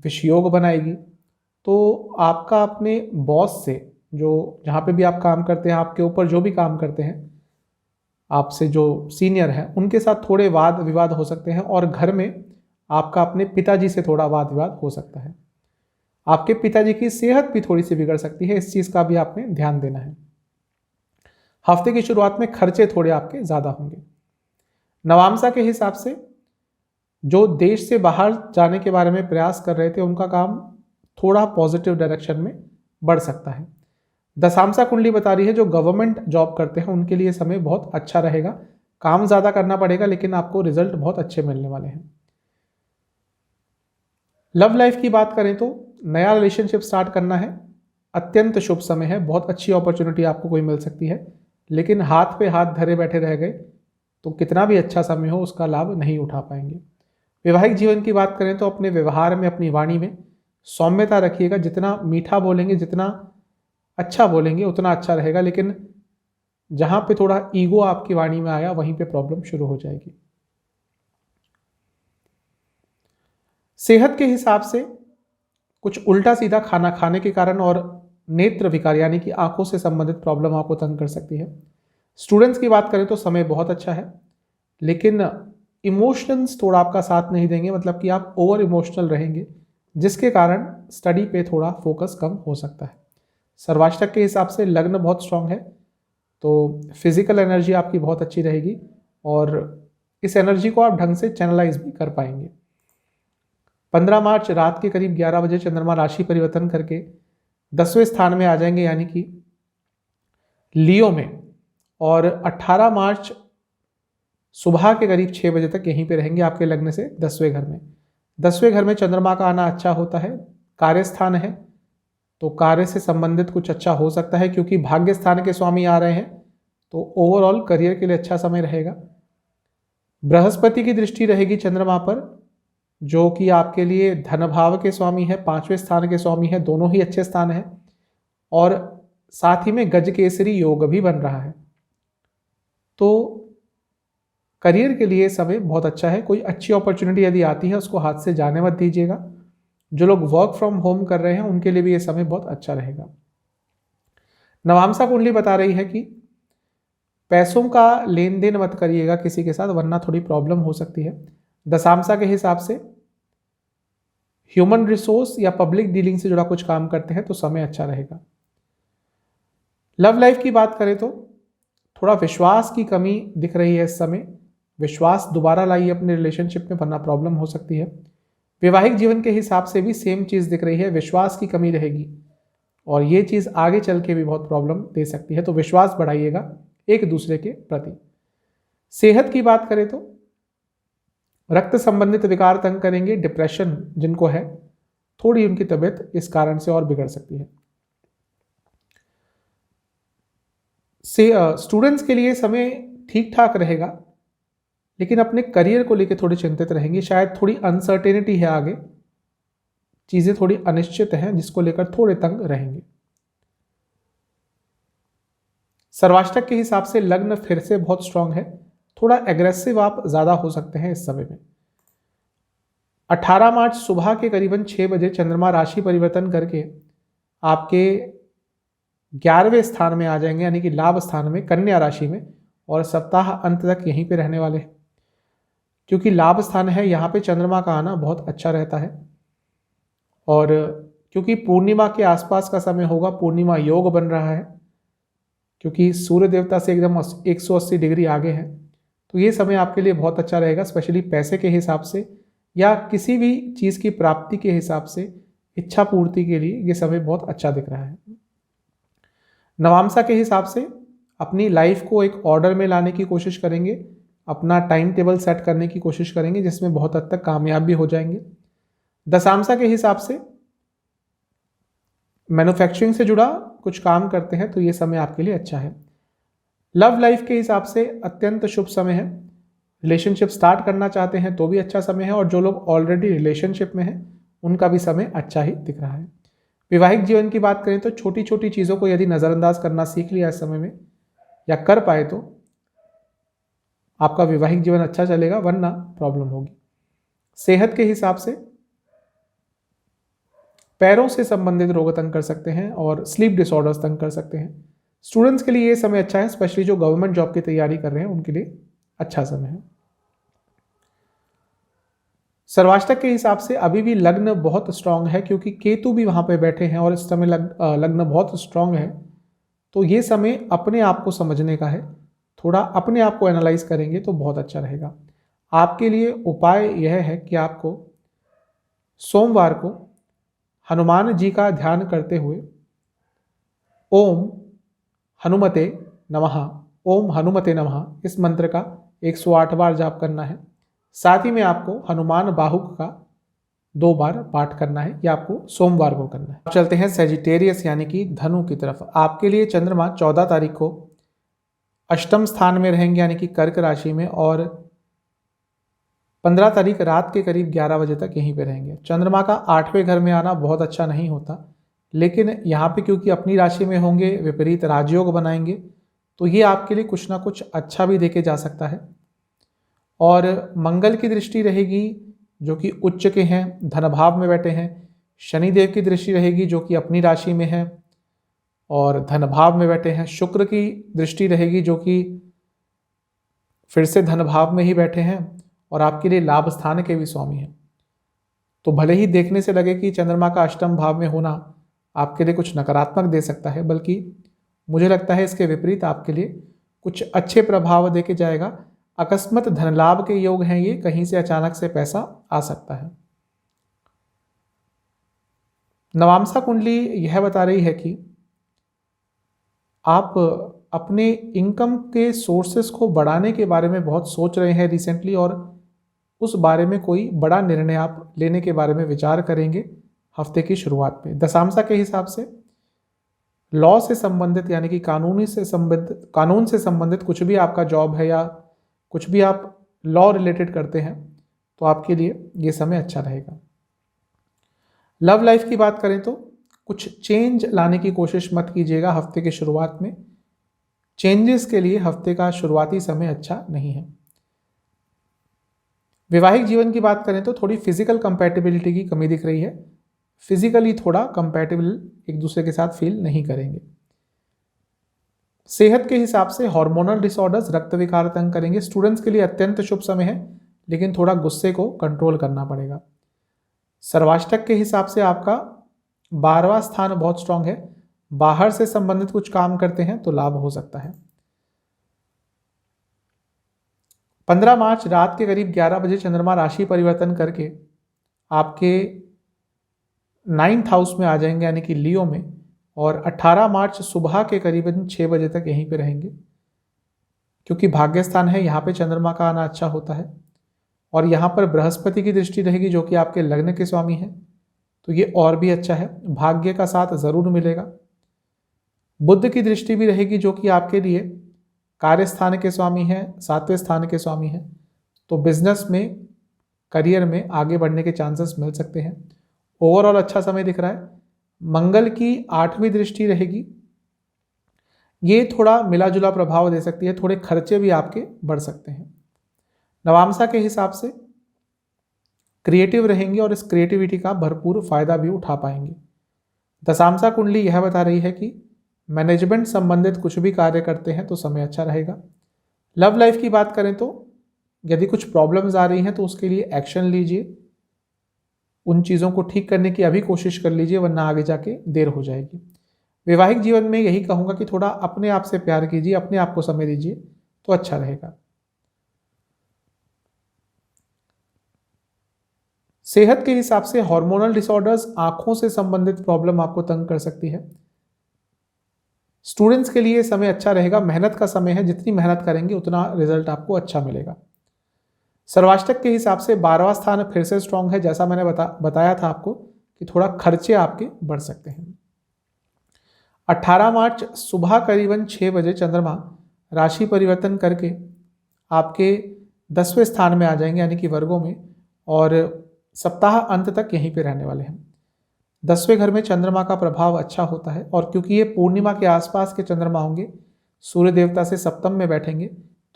विषयोग बनाएगी, तो आपका अपने बॉस से, जो जहाँ पे भी आप काम करते हैं, आपके ऊपर जो भी काम करते हैं, आपसे जो सीनियर हैं उनके साथ थोड़े वाद विवाद हो सकते हैं, और घर में आपका अपने पिताजी से थोड़ा वाद विवाद हो सकता है। आपके पिताजी की सेहत भी थोड़ी सी बिगड़ सकती है, इस चीज़ का भी आपने ध्यान देना है। हफ्ते की शुरुआत में खर्चे थोड़े आपके ज़्यादा होंगे। नवामसा के हिसाब से जो देश से बाहर जाने के बारे में प्रयास कर रहे थे उनका काम थोड़ा पॉजिटिव डायरेक्शन में बढ़ सकता है। दशामसा कुंडली बता रही है जो गवर्नमेंट जॉब करते हैं उनके लिए समय बहुत अच्छा रहेगा। काम ज़्यादा करना पड़ेगा लेकिन आपको रिजल्ट बहुत अच्छे मिलने वाले हैं। लव लाइफ की बात करें तो नया रिलेशनशिप स्टार्ट करना है, अत्यंत शुभ समय है, बहुत अच्छी अपॉर्चुनिटी आपको कोई मिल सकती है, लेकिन हाथ पे हाथ धरे बैठे रह गए तो कितना भी अच्छा समय हो उसका लाभ नहीं उठा पाएंगे। वैवाहिक जीवन की बात करें तो अपने व्यवहार में, अपनी वाणी में सौम्यता रखिएगा। जितना मीठा बोलेंगे, जितना अच्छा बोलेंगे उतना अच्छा रहेगा, लेकिन जहां पे थोड़ा ईगो आपकी वाणी में आया वहीं पे प्रॉब्लम शुरू हो जाएगी। सेहत के हिसाब से कुछ उल्टा सीधा खाना खाने के कारण और नेत्र विकार यानी कि आंखों से संबंधित प्रॉब्लम आपको तंग कर सकती है। स्टूडेंट्स की बात करें तो समय बहुत अच्छा है, लेकिन इमोशंस थोड़ा आपका साथ नहीं देंगे, मतलब कि आप ओवर इमोशनल रहेंगे जिसके कारण स्टडी पे थोड़ा फोकस कम हो सकता है। सर्वाष्टक के हिसाब से लग्न बहुत स्ट्रांग है, तो फिजिकल एनर्जी आपकी बहुत अच्छी रहेगी और इस एनर्जी को आप ढंग से चैनलाइज भी कर पाएंगे। 15 मार्च रात के करीब 11 बजे चंद्रमा राशि परिवर्तन करके 10वें स्थान में आ जाएंगे यानी कि लियो में, और 18 मार्च सुबह के करीब 6 बजे तक यहीं पे रहेंगे आपके लग्न से 10वें घर में। 10वें घर में चंद्रमा का आना अच्छा होता है, कार्य स्थान है तो कार्य से संबंधित कुछ अच्छा हो सकता है, क्योंकि भाग्य स्थान के स्वामी आ रहे हैं तो ओवरऑल करियर के लिए अच्छा समय रहेगा। बृहस्पति की दृष्टि रहेगी चंद्रमा पर, जो कि आपके लिए धन भाव के स्वामी है, 5वें स्थान के स्वामी है, दोनों ही अच्छे स्थान है, और साथ ही में गजकेसरी योग भी बन रहा है। तो करियर के लिए समय बहुत अच्छा है। कोई अच्छी अपॉर्चुनिटी यदि आती है उसको हाथ से जाने मत दीजिएगा। जो लोग वर्क फ्रॉम होम कर रहे हैं उनके लिए भी ये समय बहुत अच्छा रहेगा। नवामसा कुंडली बता रही है कि पैसों का लेन देन मत करिएगा किसी के साथ, वरना थोड़ी प्रॉब्लम हो सकती है। दशामसा के हिसाब से ह्यूमन रिसोर्स या पब्लिक डीलिंग से जुड़ा कुछ काम करते हैं तो समय अच्छा रहेगा। लव लाइफ की बात करें तो थोड़ा विश्वास की कमी दिख रही है इस समय। विश्वास दोबारा लाइए अपने रिलेशनशिप में, वरना प्रॉब्लम हो सकती है। वैवाहिक जीवन के हिसाब से भी सेम चीज़ दिख रही है, विश्वास की कमी रहेगी और ये चीज़ आगे चल के भी बहुत प्रॉब्लम दे सकती है, तो विश्वास बढ़ाइएगा एक दूसरे के प्रति। सेहत की बात करें तो रक्त संबंधित विकार तंग करेंगे, डिप्रेशन जिनको है थोड़ी उनकी तबीयत इस कारण से और बिगड़ सकती है। स्टूडेंट्स के लिए समय ठीक ठाक रहेगा, लेकिन अपने करियर को लेकर थोड़ी चिंतित रहेंगे। शायद थोड़ी अनसर्टेनिटी है आगे, चीज़ें थोड़ी अनिश्चित हैं जिसको लेकर थोड़े तंग रहेंगे। सर्वाष्टक के हिसाब से लग्न फिर से बहुत स्ट्रांग है, थोड़ा एग्रेसिव आप ज़्यादा हो सकते हैं इस समय में। 18 मार्च सुबह के करीबन 6 बजे चंद्रमा राशि परिवर्तन करके आपके 11वें स्थान में आ जाएंगे यानी कि लाभ स्थान में, कन्या राशि में, और सप्ताह अंत तक यहीं पे रहने वाले हैं। क्योंकि लाभ स्थान है यहाँ पे चंद्रमा का आना बहुत अच्छा रहता है, और क्योंकि पूर्णिमा के आसपास का समय होगा, पूर्णिमा योग बन रहा है, क्योंकि सूर्य देवता से एकदम 180 डिग्री आगे है, तो ये समय आपके लिए बहुत अच्छा रहेगा। स्पेशली पैसे के हिसाब से या किसी भी चीज़ की प्राप्ति के हिसाब से, इच्छा पूर्ति के लिए ये समय बहुत अच्छा दिख रहा है। नवामसा के हिसाब से अपनी लाइफ को एक ऑर्डर में लाने की कोशिश करेंगे, अपना टाइम टेबल सेट करने की कोशिश करेंगे, जिसमें बहुत हद तक कामयाब भी हो जाएंगे। दशामसा के हिसाब से मैन्युफैक्चरिंग से जुड़ा कुछ काम करते हैं तो ये समय आपके लिए अच्छा है। लव लाइफ के हिसाब से अत्यंत शुभ समय है। रिलेशनशिप स्टार्ट करना चाहते हैं तो भी अच्छा समय है, और जो लोग ऑलरेडी रिलेशनशिप में हैं उनका भी समय अच्छा ही दिख रहा है। वैवाहिक जीवन की बात करें तो छोटी छोटी चीज़ों को यदि नज़रअंदाज करना सीख लिया इस समय में या कर पाए तो आपका वैवाहिक जीवन अच्छा चलेगा, वरना प्रॉब्लम होगी। सेहत के हिसाब से पैरों से संबंधित रोग तंग कर सकते हैं और स्लीप डिसऑर्डर्स तंग कर सकते हैं। स्टूडेंट्स के लिए ये समय अच्छा है, स्पेशली जो गवर्नमेंट जॉब की तैयारी कर रहे हैं उनके लिए अच्छा समय है। सर्वाष्टक के हिसाब से अभी भी लग्न बहुत स्ट्रांग है, क्योंकि केतु भी वहां पे बैठे हैं और इस समय लग्न बहुत स्ट्रांग है। तो ये समय अपने आप को समझने का है, थोड़ा अपने आप को एनालाइज करेंगे तो बहुत अच्छा रहेगा। आपके लिए उपाय यह है कि आपको सोमवार को हनुमान जी का ध्यान करते हुए ओम हनुमते नमः, ओम हनुमते नमः इस मंत्र का 108 बार जाप करना है। साथ ही में आपको हनुमान बाहुक का 2 बार पाठ करना है, यह आपको सोमवार को करना है। अब चलते हैं सेजिटेरियस यानी कि धनु की तरफ। आपके लिए चंद्रमा 14 तारीख को अष्टम स्थान में रहेंगे यानी कि कर्क राशि में, और 15 तारीख रात के करीब 11 बजे तक यहीं पे रहेंगे। चंद्रमा का 8वें घर में आना बहुत अच्छा नहीं होता, लेकिन यहाँ पे क्योंकि अपनी राशि में होंगे, विपरीत राजयोग बनाएंगे, तो ये आपके लिए कुछ ना कुछ अच्छा भी देके जा सकता है। और मंगल की दृष्टि रहेगी जो कि उच्च के हैं, धन भाव में बैठे हैं। शनिदेव की दृष्टि रहेगी जो कि अपनी राशि में है और धन भाव में बैठे हैं। शुक्र की दृष्टि रहेगी जो कि फिर से धन भाव में ही बैठे हैं और आपके लिए लाभ स्थान के भी स्वामी हैं। तो भले ही देखने से लगे कि चंद्रमा का अष्टम भाव में होना आपके लिए कुछ नकारात्मक दे सकता है, बल्कि मुझे लगता है इसके विपरीत आपके लिए कुछ अच्छे प्रभाव दे के जाएगा। अकस्मात धन लाभ के योग हैं ये, कहीं से अचानक से पैसा आ सकता है। नवांसा कुंडली यह बता रही है कि आप अपने इनकम के सोर्सेस को बढ़ाने के बारे में बहुत सोच रहे हैं रिसेंटली, और उस बारे में कोई बड़ा निर्णय आप लेने के बारे में विचार करेंगे हफ्ते की शुरुआत में। दशांशा के हिसाब से लॉ से संबंधित यानी कि कानून से संबंधित कुछ भी आपका जॉब है या कुछ भी आप लॉ रिलेटेड करते हैं तो आपके लिए ये समय अच्छा रहेगा। लव लाइफ की बात करें तो कुछ चेंज लाने की कोशिश मत कीजिएगा हफ्ते के शुरुआत में। चेंजेस के लिए हफ्ते का शुरुआती समय अच्छा नहीं है। वैवाहिक जीवन की बात करें तो थोड़ी फिजिकल कंपैटिबिलिटी की कमी दिख रही है। फिजिकली थोड़ा कंपैटिबल एक दूसरे के साथ फील नहीं करेंगे। सेहत के हिसाब से हार्मोनल डिसऑर्डर्स, रक्त विकार तंग करेंगे। स्टूडेंट्स के लिए अत्यंत शुभ समय है, लेकिन थोड़ा गुस्से को कंट्रोल करना पड़ेगा। सर्वाष्टक के हिसाब से आपका 12वां स्थान बहुत स्ट्रांग है। बाहर से संबंधित कुछ काम करते हैं तो लाभ हो सकता है। 15 मार्च रात के करीब 11 बजे चंद्रमा राशि परिवर्तन करके आपके 9th हाउस में आ जाएंगे यानी कि लियो में, और 18 मार्च सुबह के करीबन 6 बजे तक यहीं पे रहेंगे। क्योंकि भाग्य स्थान है, यहाँ पे चंद्रमा का आना अच्छा होता है, और यहाँ पर बृहस्पति की दृष्टि रहेगी जो कि आपके लग्न के स्वामी हैं, तो ये और भी अच्छा है। भाग्य का साथ जरूर मिलेगा। बुध की दृष्टि भी रहेगी जो कि आपके लिए कार्य स्थान के स्वामी हैं, 7वें स्थान के स्वामी हैं, तो बिजनेस में, करियर में आगे बढ़ने के चांसेस मिल सकते हैं। ओवरऑल अच्छा समय दिख रहा है। मंगल की 8वीं दृष्टि रहेगी, ये थोड़ा मिला जुला प्रभाव दे सकती है, थोड़े खर्चे भी आपके बढ़ सकते हैं। नवांशा के हिसाब से क्रिएटिव रहेंगे और इस क्रिएटिविटी का भरपूर फायदा भी उठा पाएंगे। दशांशा कुंडली यह बता रही है कि मैनेजमेंट संबंधित कुछ भी कार्य करते हैं तो समय अच्छा रहेगा। लव लाइफ की बात करें तो यदि कुछ प्रॉब्लम्स आ रही हैं तो उसके लिए एक्शन लीजिए, उन चीज़ों को ठीक करने की अभी कोशिश कर लीजिए, वरना आगे जाके देर हो जाएगी। वैवाहिक जीवन में यही कहूँगा कि थोड़ा अपने आप से प्यार कीजिए, अपने आप को समय दीजिए तो अच्छा रहेगा। सेहत के हिसाब से हार्मोनल डिसऑर्डर्स, आंखों से संबंधित प्रॉब्लम आपको तंग कर सकती है। स्टूडेंट्स के लिए समय अच्छा रहेगा, मेहनत का समय है, जितनी मेहनत करेंगे उतना रिजल्ट आपको अच्छा मिलेगा। सर्वाष्टक के हिसाब से 12वां स्थान फिर से स्ट्रांग है, जैसा मैंने बताया था आपको कि थोड़ा खर्चे आपके बढ़ सकते हैं। 18 मार्च सुबह करीबन 6 बजे चंद्रमा राशि परिवर्तन करके आपके 10वें स्थान में आ जाएंगे यानी कि वर्गों में, और सप्ताह अंत तक यहीं पे रहने वाले हैं। 10वें घर में चंद्रमा का प्रभाव अच्छा होता है, और क्योंकि ये पूर्णिमा के आसपास के चंद्रमा होंगे, सूर्य देवता से सप्तम में बैठेंगे,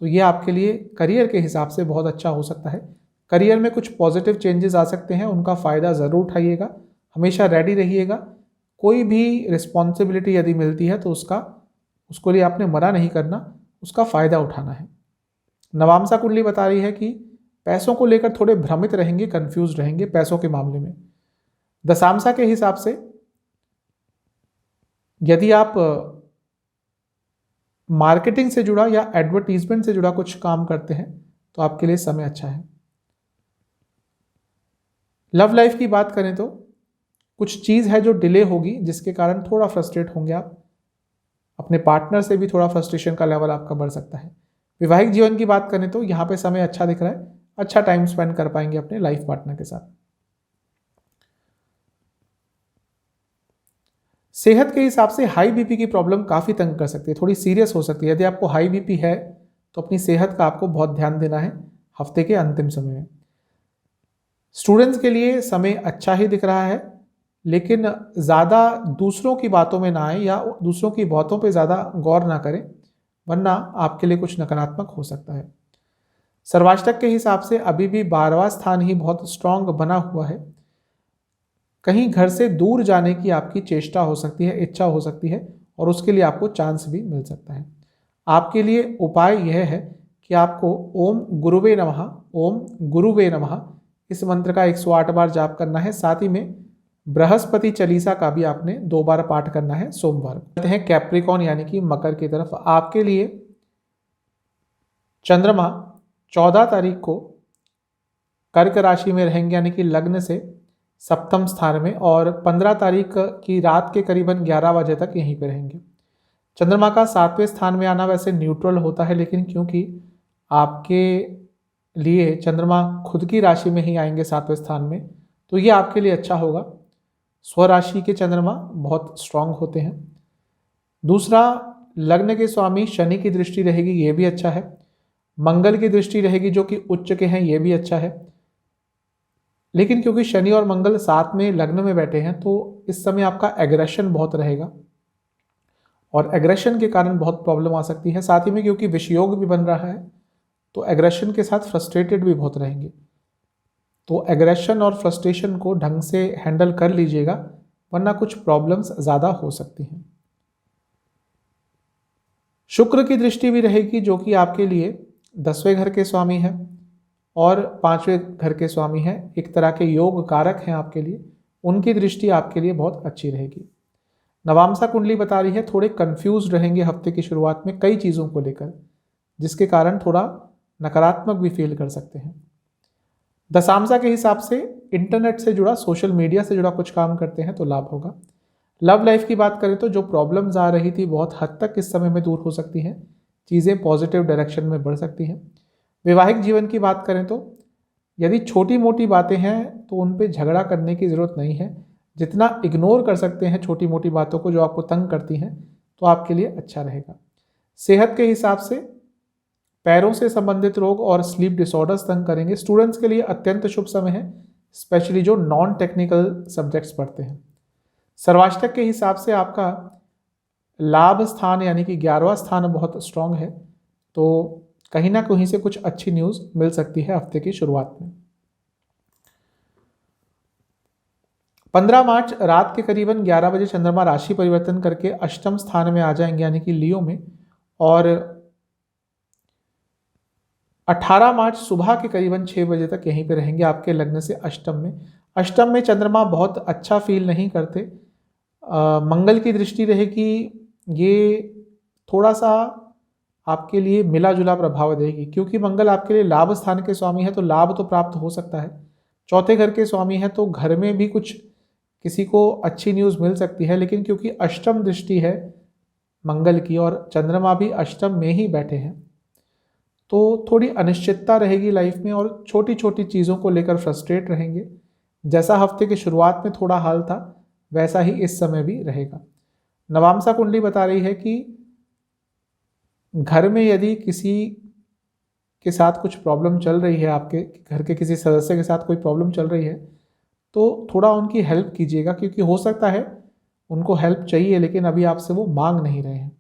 तो ये आपके लिए करियर के हिसाब से बहुत अच्छा हो सकता है। करियर में कुछ पॉजिटिव चेंजेस आ सकते हैं, उनका फ़ायदा ज़रूर उठाइएगा। हमेशा रेडी रहिएगा। कोई भी रिस्पॉन्सिबिलिटी यदि मिलती है तो उसका उसको लिए आपने मना नहीं करना, उसका फ़ायदा उठाना है। नवामसा कुंडली बता रही है कि पैसों को लेकर थोड़े भ्रमित रहेंगे, कंफ्यूज रहेंगे पैसों के मामले में। दशामसा के हिसाब से यदि आप मार्केटिंग से जुड़ा या एडवर्टीजमेंट से जुड़ा कुछ काम करते हैं तो आपके लिए समय अच्छा है। लव लाइफ की बात करें तो कुछ चीज़ है जो डिले होगी, जिसके कारण थोड़ा फ्रस्ट्रेट होंगे आप। अपने पार्टनर से भी थोड़ा फ्रस्ट्रेशन का लेवल आपका बढ़ सकता है। वैवाहिक जीवन की बात करें तो यहाँ पे समय अच्छा दिख रहा है, अच्छा टाइम स्पेंड कर पाएंगे अपने लाइफ पार्टनर के साथ। सेहत के हिसाब से हाई बीपी की प्रॉब्लम काफ़ी तंग कर सकती है, थोड़ी सीरियस हो सकती है। यदि आपको हाई बीपी है तो अपनी सेहत का आपको बहुत ध्यान देना है हफ्ते के अंतिम समय में। स्टूडेंट्स के लिए समय अच्छा ही दिख रहा है, लेकिन ज़्यादा दूसरों की बातों में ना आए या दूसरों की बातों पे ज़्यादा गौर ना करें, वरना आपके लिए कुछ नकारात्मक हो सकता है। सर्वाष्टक के हिसाब से अभी भी 12वां स्थान ही बहुत स्ट्रांग बना हुआ है। कहीं घर से दूर जाने की आपकी चेष्टा हो सकती है, इच्छा हो सकती है, और उसके लिए आपको चांस भी मिल सकता है। आपके लिए उपाय यह है कि आपको ओम गुरुवे नमः, ओम गुरुवे नमः इस मंत्र का 108 बार जाप करना है। साथ ही में बृहस्पति चालीसा का भी आपने 2 बार पाठ करना है सोमवार। कहते हैं कैप्रिकॉन यानी कि मकर की तरफ। आपके लिए चंद्रमा 14 तारीख को कर्क राशि में रहेंगे, यानी कि लग्न से सप्तम स्थान में, और 15 तारीख की रात के करीबन 11 बजे तक यहीं पे रहेंगे। चंद्रमा का 7वें स्थान में आना वैसे न्यूट्रल होता है, लेकिन क्योंकि आपके लिए चंद्रमा खुद की राशि में ही आएंगे 7वें स्थान में, तो ये आपके लिए अच्छा होगा। स्वराशि के चंद्रमा बहुत स्ट्रांग होते हैं। दूसरा, लग्न के स्वामी शनि की दृष्टि रहेगी, ये भी अच्छा है। मंगल की दृष्टि रहेगी जो कि उच्च के हैं, ये भी अच्छा है। लेकिन क्योंकि शनि और मंगल साथ में लग्न में बैठे हैं, तो इस समय आपका एग्रेशन बहुत रहेगा और एग्रेशन के कारण बहुत प्रॉब्लम आ सकती है। साथ ही में क्योंकि विषयोग भी बन रहा है, तो एग्रेशन के साथ फ्रस्ट्रेटेड भी बहुत रहेंगे। तो एग्रेशन और फ्रस्ट्रेशन को ढंग से हैंडल कर लीजिएगा, वरना कुछ प्रॉब्लम्स ज़्यादा हो सकती हैं। शुक्र की दृष्टि भी रहेगी जो कि आपके लिए 10वें घर के स्वामी हैं और 5वें घर के स्वामी हैं, एक तरह के योग कारक हैं आपके लिए। उनकी दृष्टि आपके लिए बहुत अच्छी रहेगी। नवामसा कुंडली बता रही है थोड़े कंफ्यूज रहेंगे हफ्ते की शुरुआत में कई चीज़ों को लेकर, जिसके कारण थोड़ा नकारात्मक भी फील कर सकते हैं। दशामसा के हिसाब से इंटरनेट से जुड़ा, सोशल मीडिया से जुड़ा कुछ काम करते हैं तो लाभ होगा। लव लाइफ की बात करें तो जो प्रॉब्लम्स आ रही थी बहुत हद तक इस समय में दूर हो सकती हैं, चीज़ें पॉजिटिव डायरेक्शन में बढ़ सकती हैं। वैवाहिक जीवन की बात करें तो यदि छोटी मोटी बातें हैं तो उन पे झगड़ा करने की ज़रूरत नहीं है। जितना इग्नोर कर सकते हैं छोटी मोटी बातों को जो आपको तंग करती हैं, तो आपके लिए अच्छा रहेगा। सेहत के हिसाब से पैरों से संबंधित रोग और स्लीप डिसऑर्डर्स तंग करेंगे। स्टूडेंट्स के लिए अत्यंत शुभ समय है, स्पेशली जो नॉन टेक्निकल सब्जेक्ट्स पढ़ते हैं। सर्वाष्टक के हिसाब से आपका लाभ स्थान यानी कि 11वां स्थान बहुत स्ट्रांग है, तो कहीं ना कहीं से कुछ अच्छी न्यूज़ मिल सकती है हफ्ते की शुरुआत में। 15 मार्च रात के करीबन 11 बजे चंद्रमा राशि परिवर्तन करके अष्टम स्थान में आ जाएंगे, यानी कि लियो में, और 18 मार्च सुबह के करीबन 6 बजे तक यहीं पे रहेंगे आपके लग्न से अष्टम में। अष्टम में चंद्रमा बहुत अच्छा फील नहीं करते। मंगल की दृष्टि रहेगी, ये थोड़ा सा आपके लिए मिला जुला प्रभाव देगी, क्योंकि मंगल आपके लिए लाभ स्थान के स्वामी है, तो लाभ तो प्राप्त हो सकता है। चौथे घर के स्वामी है तो घर में भी कुछ किसी को अच्छी न्यूज़ मिल सकती है, लेकिन क्योंकि अष्टम दृष्टि है मंगल की और चंद्रमा भी अष्टम में ही बैठे हैं, तो थोड़ी अनिश्चितता रहेगी लाइफ में और छोटी छोटी चीज़ों को लेकर फ्रस्ट्रेट रहेंगे। जैसा हफ्ते की शुरुआत में थोड़ा हाल था, वैसा ही इस समय भी रहेगा। नवामसा कुंडली बता रही है कि घर में यदि किसी के साथ कुछ प्रॉब्लम चल रही है, आपके घर के किसी सदस्य के साथ कोई प्रॉब्लम चल रही है, तो थोड़ा उनकी हेल्प कीजिएगा, क्योंकि हो सकता है उनको हेल्प चाहिए लेकिन अभी आपसे वो मांग नहीं रहे हैं।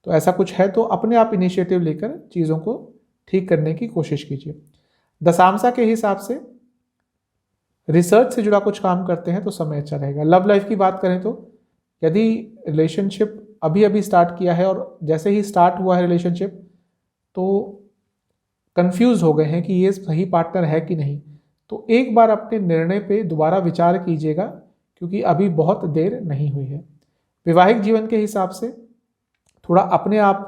तो ऐसा कुछ है तो अपने आप इनिशिएटिव लेकर चीज़ों को ठीक करने की कोशिश कीजिए। दशामसा के हिसाब से रिसर्च से जुड़ा कुछ काम करते हैं तो समय अच्छा रहेगा। लव लाइफ की बात करें तो यदि रिलेशनशिप अभी अभी स्टार्ट किया है और जैसे ही स्टार्ट हुआ है रिलेशनशिप तो कंफ्यूज हो गए हैं कि ये सही पार्टनर है कि नहीं, तो एक बार अपने निर्णय पे दोबारा विचार कीजिएगा, क्योंकि अभी बहुत देर नहीं हुई है। वैवाहिक जीवन के हिसाब से थोड़ा अपने आप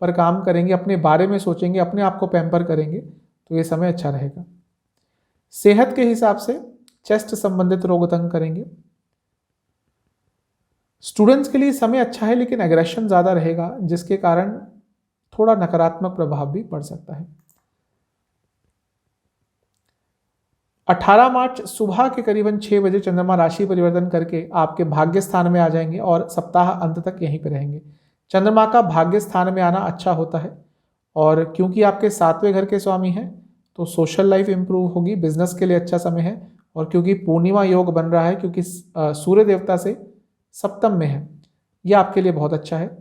पर काम करेंगे, अपने बारे में सोचेंगे, अपने आप को पैम्पर करेंगे तो ये समय अच्छा रहेगा। सेहत के हिसाब से चेस्ट संबंधित रोग तंग करेंगे। स्टूडेंट्स के लिए समय अच्छा है लेकिन एग्रेशन ज़्यादा रहेगा, जिसके कारण थोड़ा नकारात्मक प्रभाव भी पड़ सकता है। 18 मार्च सुबह के करीबन 6 बजे चंद्रमा राशि परिवर्तन करके आपके भाग्य स्थान में आ जाएंगे और सप्ताह अंत तक यहीं पे रहेंगे। चंद्रमा का भाग्य स्थान में आना अच्छा होता है और क्योंकि आपके 7वें घर के स्वामी हैं तो सोशल लाइफ इंप्रूव होगी, बिजनेस के लिए अच्छा समय है। और क्योंकि पूर्णिमा योग बन रहा है, क्योंकि सूर्य देवता से सप्तम में है, ये आपके लिए बहुत अच्छा है।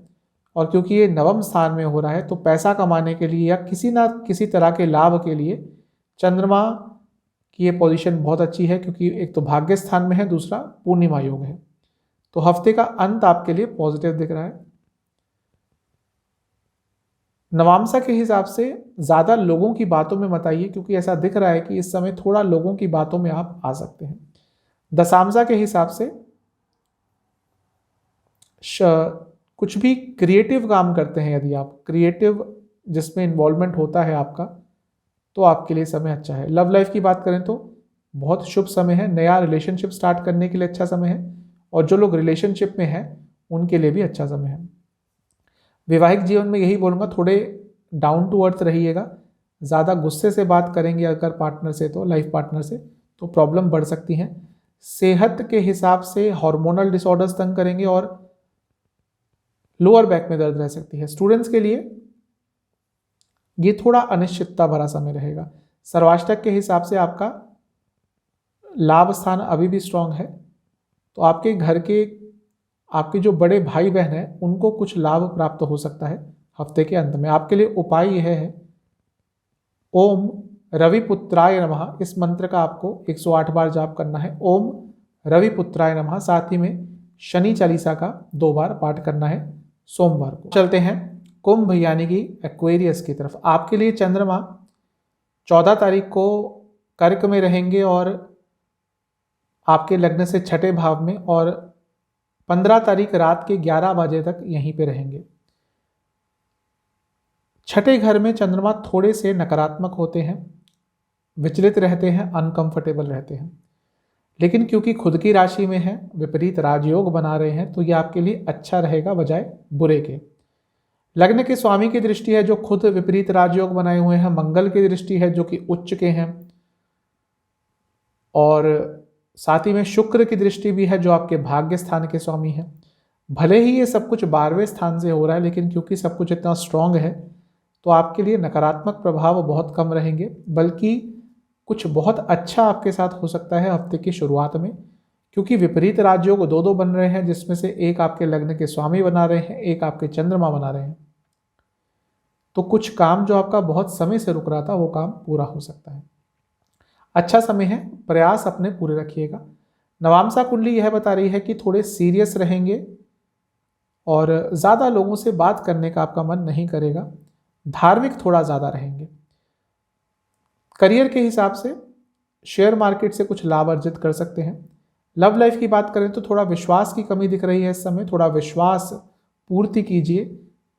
और क्योंकि ये नवम स्थान में हो रहा है तो पैसा कमाने के लिए या किसी ना किसी तरह के लाभ के लिए चंद्रमा की ये पोजीशन बहुत अच्छी है, क्योंकि एक तो भाग्य स्थान में है, दूसरा पूर्णिमा योग है। तो हफ्ते का अंत आपके लिए पॉजिटिव दिख रहा है। नवामसा के हिसाब से ज़्यादा लोगों की बातों में मत आइए, क्योंकि ऐसा दिख रहा है कि इस समय थोड़ा लोगों की बातों में आप आ सकते हैं। दशामसा के हिसाब से कुछ भी क्रिएटिव काम करते हैं, यदि आप क्रिएटिव जिसमें इन्वॉल्वमेंट होता है आपका, तो आपके लिए समय अच्छा है। लव लाइफ की बात करें तो बहुत शुभ समय है, नया रिलेशनशिप स्टार्ट करने के लिए अच्छा समय है, और जो लोग रिलेशनशिप में हैं उनके लिए भी अच्छा समय है। वैवाहिक जीवन में यही बोलूँगा, थोड़े डाउन टू अर्थ रहिएगा। ज़्यादा गुस्से से बात करेंगे अगर पार्टनर से, तो लाइफ पार्टनर से, तो प्रॉब्लम बढ़ सकती हैं। सेहत के हिसाब से हार्मोनल डिसऑर्डर्स तंग करेंगे और लोअर बैक में दर्द रह सकती है। स्टूडेंट्स के लिए ये थोड़ा अनिश्चितता भरा समय रहेगा। सर्वाष्टक के हिसाब से आपका लाभ स्थान अभी भी स्ट्रांग है, तो आपके घर के आपके जो बड़े भाई बहन हैं उनको कुछ लाभ प्राप्त हो सकता है हफ्ते के अंत में। आपके लिए उपाय यह है, ओम रविपुत्राय नमः, इस मंत्र का आपको 108 बार जाप करना है। ओम रविपुत्राय नमः, साथ ही में शनि चालीसा का 2 बार पाठ करना है सोमवार को। चलते हैं कुंभ यानी कि एक्वेरियस की तरफ। आपके लिए चंद्रमा 14 तारीख को कर्क में रहेंगे और आपके लग्न से 6ठे भाव में, और 15 तारीख रात के 11 बजे तक यहीं पे रहेंगे। 6ठे घर में चंद्रमा थोड़े से नकारात्मक होते हैं, विचलित रहते हैं, अनकंफर्टेबल रहते हैं, लेकिन क्योंकि खुद की राशि में है, विपरीत राजयोग बना रहे हैं, तो ये आपके लिए अच्छा रहेगा बजाय बुरे के। लग्न के स्वामी की दृष्टि है जो खुद विपरीत राजयोग बनाए हुए हैं, मंगल की दृष्टि है जो कि उच्च के हैं, और साथ ही में शुक्र की दृष्टि भी है जो आपके भाग्य स्थान के स्वामी हैं। भले ही ये सब कुछ 12वें स्थान से हो रहा है, लेकिन क्योंकि सब कुछ इतना स्ट्रांग है तो आपके लिए नकारात्मक प्रभाव बहुत कम रहेंगे, बल्कि कुछ बहुत अच्छा आपके साथ हो सकता है हफ्ते की शुरुआत में, क्योंकि विपरीत राजयोग 2-2 बन रहे हैं, जिसमें से एक आपके लग्न के स्वामी बना रहे हैं, एक आपके चंद्रमा बना रहे हैं। तो कुछ काम जो आपका बहुत समय से रुक रहा था वो काम पूरा हो सकता है। अच्छा समय है, प्रयास अपने पूरे रखिएगा। नवामसा कुंडली यह बता रही है कि थोड़े सीरियस रहेंगे और ज़्यादा लोगों से बात करने का आपका मन नहीं करेगा, धार्मिक थोड़ा ज़्यादा रहेंगे। करियर के हिसाब से शेयर मार्केट से कुछ लाभ अर्जित कर सकते हैं। लव लाइफ की बात करें तो थोड़ा विश्वास की कमी दिख रही है इस समय, थोड़ा विश्वास पूर्ति कीजिए,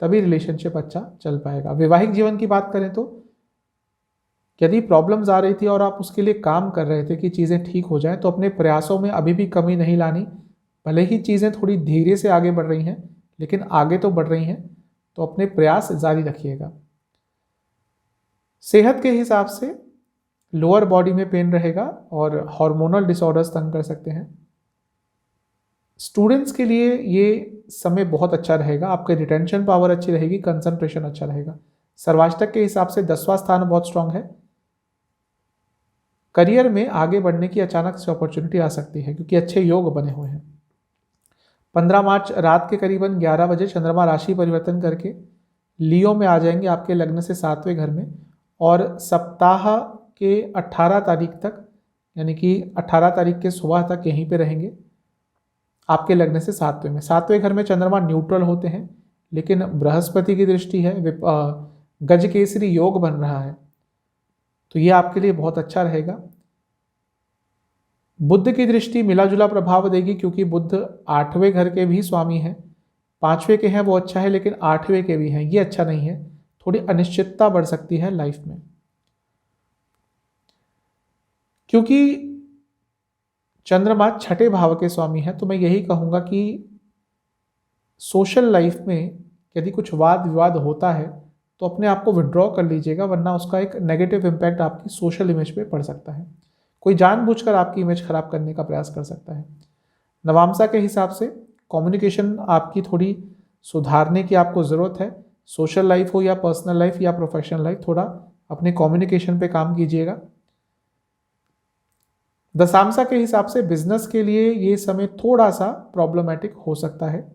तभी रिलेशनशिप अच्छा चल पाएगा। वैवाहिक जीवन की बात करें तो यदि प्रॉब्लम्स आ रही थी और आप उसके लिए काम कर रहे थे कि चीज़ें ठीक हो जाएं, तो अपने प्रयासों में अभी भी कमी नहीं लानी। भले ही चीज़ें थोड़ी धीरे से आगे बढ़ रही हैं, लेकिन आगे तो बढ़ रही हैं, तो अपने प्रयास जारी रखिएगा। सेहत के हिसाब से लोअर बॉडी में पेन रहेगा और हार्मोनल डिसऑर्डर्स तंग कर सकते हैं। स्टूडेंट्स के लिए ये समय बहुत अच्छा रहेगा, आपके रिटेंशन पावर अच्छी रहेगी, कंसंट्रेशन अच्छा रहेगा। सर्वाष्टक के हिसाब से 10वां स्थान बहुत स्ट्रांग है। करियर में आगे बढ़ने की अचानक से अपॉर्चुनिटी आ सकती है, क्योंकि अच्छे योग बने हुए हैं। 15 मार्च रात के करीबन 11 बजे चंद्रमा राशि परिवर्तन करके लियो में आ जाएंगे आपके लग्न से 7वें घर में, और सप्ताह के 18 तारीख तक, यानी कि 18 तारीख के सुबह तक यहीं पे रहेंगे। आपके लग्न से 7वें में। 7वें घर में चंद्रमा न्यूट्रल होते हैं, लेकिन बृहस्पति की दृष्टि है, गज केसरी योग बन रहा है, तो ये आपके लिए बहुत अच्छा रहेगा। बुध की दृष्टि मिला जुला प्रभाव देगी, क्योंकि बुध 8वें घर के भी स्वामी हैं। 5वें के हैं वो अच्छा है, लेकिन 8वें के भी हैं, ये अच्छा नहीं है। थोड़ी अनिश्चितता बढ़ सकती है लाइफ में, क्योंकि चंद्रमा 6ठे भाव के स्वामी है। तो मैं यही कहूंगा कि सोशल लाइफ में यदि कुछ वाद विवाद होता है तो अपने आप को विड्रॉ कर लीजिएगा, वरना उसका एक नेगेटिव इम्पैक्ट आपकी सोशल इमेज पे पड़ सकता है। कोई जानबूझकर आपकी इमेज खराब करने का प्रयास कर सकता है। नवांशा के हिसाब से कम्युनिकेशन आपकी थोड़ी सुधारने की आपको ज़रूरत है। सोशल लाइफ हो या पर्सनल लाइफ या प्रोफेशनल लाइफ, थोड़ा अपने कम्युनिकेशन पे काम कीजिएगा। दशांशा के हिसाब से बिजनेस के लिए ये समय थोड़ा सा प्रॉब्लमेटिक हो सकता है,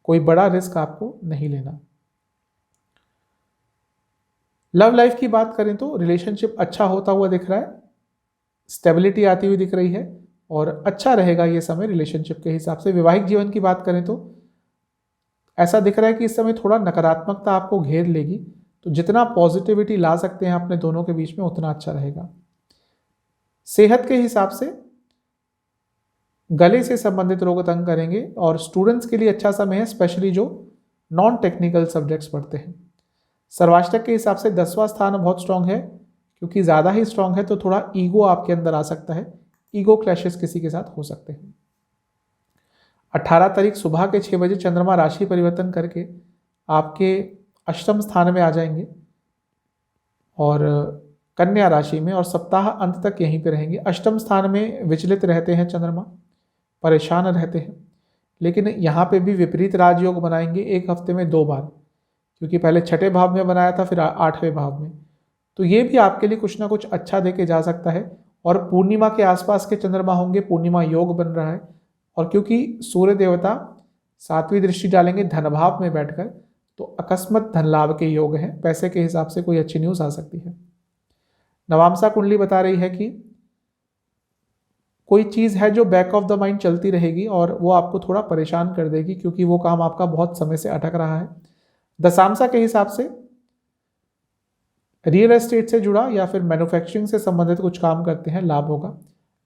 कोई बड़ा रिस्क आपको नहीं लेना। लव लाइफ की बात करें तो रिलेशनशिप अच्छा होता हुआ दिख रहा है, स्टेबिलिटी आती हुई दिख रही है और अच्छा रहेगा ये समय रिलेशनशिप के हिसाब से। वैवाहिक जीवन की बात करें तो ऐसा दिख रहा है कि इस समय थोड़ा नकारात्मकता आपको घेर लेगी, तो जितना पॉजिटिविटी ला सकते हैं अपने दोनों के बीच में उतना अच्छा रहेगा। सेहत के हिसाब से गले से संबंधित रोग तंग करेंगे और स्टूडेंट्स के लिए अच्छा समय है, स्पेशली जो नॉन टेक्निकल सब्जेक्ट्स पढ़ते हैं। सर्वाष्टक के हिसाब से 10वां स्थान बहुत स्ट्रांग है, क्योंकि ज़्यादा ही स्ट्रांग है तो थोड़ा ईगो आपके अंदर आ सकता है, ईगो क्लैशेस किसी के साथ हो सकते हैं। 18 तारीख सुबह के 6 बजे चंद्रमा राशि परिवर्तन करके आपके अष्टम स्थान में आ जाएंगे और कन्या राशि में, और सप्ताह अंत तक यहीं पे रहेंगे। अष्टम स्थान में विचलित रहते हैं चंद्रमा, परेशान रहते हैं, लेकिन यहाँ पे भी विपरीत राजयोग बनाएंगे एक हफ्ते में 2 बार, क्योंकि पहले 6ठे भाव में बनाया था, फिर 8वें भाव में। तो ये भी आपके लिए कुछ ना कुछ अच्छा देके जा सकता है। और पूर्णिमा के आसपास के चंद्रमा होंगे, पूर्णिमा योग बन रहा है, और क्योंकि सूर्य देवता 7वीं दृष्टि डालेंगे धन भाव में बैठकर, तो अकस्मात धन लाभ के योग हैं। पैसे के हिसाब से कोई अच्छी न्यूज़ आ सकती है। नवांशा कुंडली बता रही है कि कोई चीज़ है जो बैक ऑफ द माइंड चलती रहेगी और वो आपको थोड़ा परेशान कर देगी, क्योंकि वो काम आपका बहुत समय से अटक रहा है। दशांशा के हिसाब से रियल एस्टेट से जुड़ा या फिर मैन्युफैक्चरिंग से संबंधित कुछ काम करते हैं, लाभ होगा।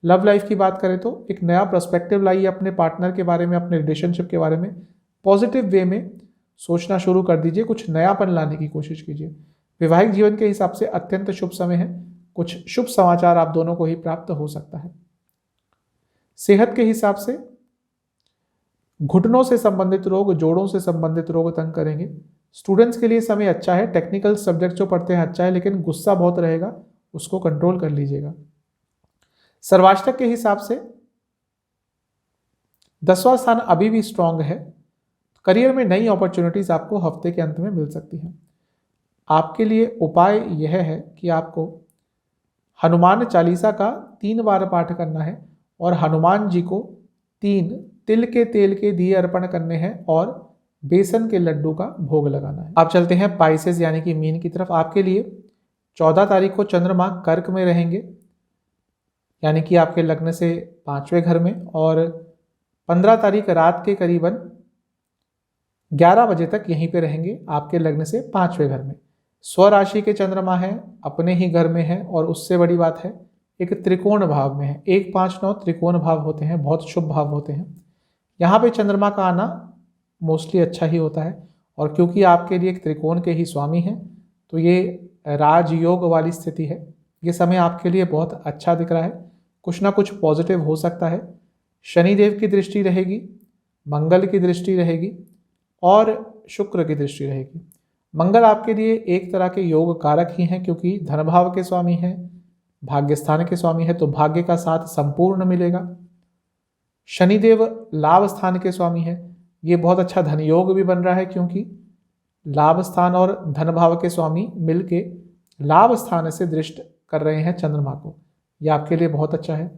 लव लाइफ की बात करें तो एक नया पर्सपेक्टिव लाइए अपने पार्टनर के बारे में, अपने रिलेशनशिप के बारे में पॉजिटिव वे में सोचना शुरू कर दीजिए, कुछ नयापन लाने की कोशिश कीजिए। वैवाहिक जीवन के हिसाब से अत्यंत शुभ समय है, कुछ शुभ समाचार आप दोनों को ही प्राप्त हो सकता है। सेहत के हिसाब से घुटनों से संबंधित रोग, जोड़ों से संबंधित रोग तंग करेंगे। स्टूडेंट्स के लिए समय अच्छा है, टेक्निकल सब्जेक्ट जो पढ़ते हैं अच्छा है, लेकिन गुस्सा बहुत रहेगा, उसको कंट्रोल कर लीजिएगा। सर्वाष्टक के हिसाब से 10वां स्थान अभी भी स्ट्रांग है। करियर में नई अपॉर्चुनिटीज आपको हफ्ते के अंत में मिल सकती हैं। आपके लिए उपाय यह है कि आपको हनुमान चालीसा का 3 बार पाठ करना है और हनुमान जी को 3 तिल के तेल के दिए अर्पण करने हैं और बेसन के लड्डू का भोग लगाना है। आप चलते हैं पाइसेस यानी कि मीन की तरफ। आपके लिए 14 तारीख को चंद्रमा कर्क में रहेंगे, यानी कि आपके लग्न से 5वें घर में, और 15 तारीख रात के करीबन 11 बजे तक यहीं पे रहेंगे आपके लग्न से 5वें घर में। स्वराशि के चंद्रमा है, अपने ही घर में है, और उससे बड़ी बात है एक त्रिकोण भाव में है। 1, 5, 9 त्रिकोण भाव होते हैं, बहुत शुभ भाव होते हैं। यहाँ पे चंद्रमा का आना मोस्टली अच्छा ही होता है, और क्योंकि आपके लिए एक त्रिकोण के ही स्वामी हैं, तो ये राजयोग वाली स्थिति है। ये समय आपके लिए बहुत अच्छा दिख रहा है, कुछ ना कुछ पॉजिटिव हो सकता है। शनिदेव की दृष्टि रहेगी, मंगल की दृष्टि रहेगी और शुक्र की दृष्टि रहेगी। मंगल आपके लिए एक तरह के योग कारक ही हैं, क्योंकि धन भाव के स्वामी हैं, भाग्यस्थान के स्वामी है, तो भाग्य का साथ संपूर्ण मिलेगा। शनिदेव लाभ स्थान के स्वामी है, ये बहुत अच्छा धन योग भी बन रहा है, क्योंकि लाभ स्थान और धन भाव के स्वामी मिलके लाभ स्थान से दृष्ट कर रहे हैं चंद्रमा को, यह आपके लिए बहुत अच्छा है।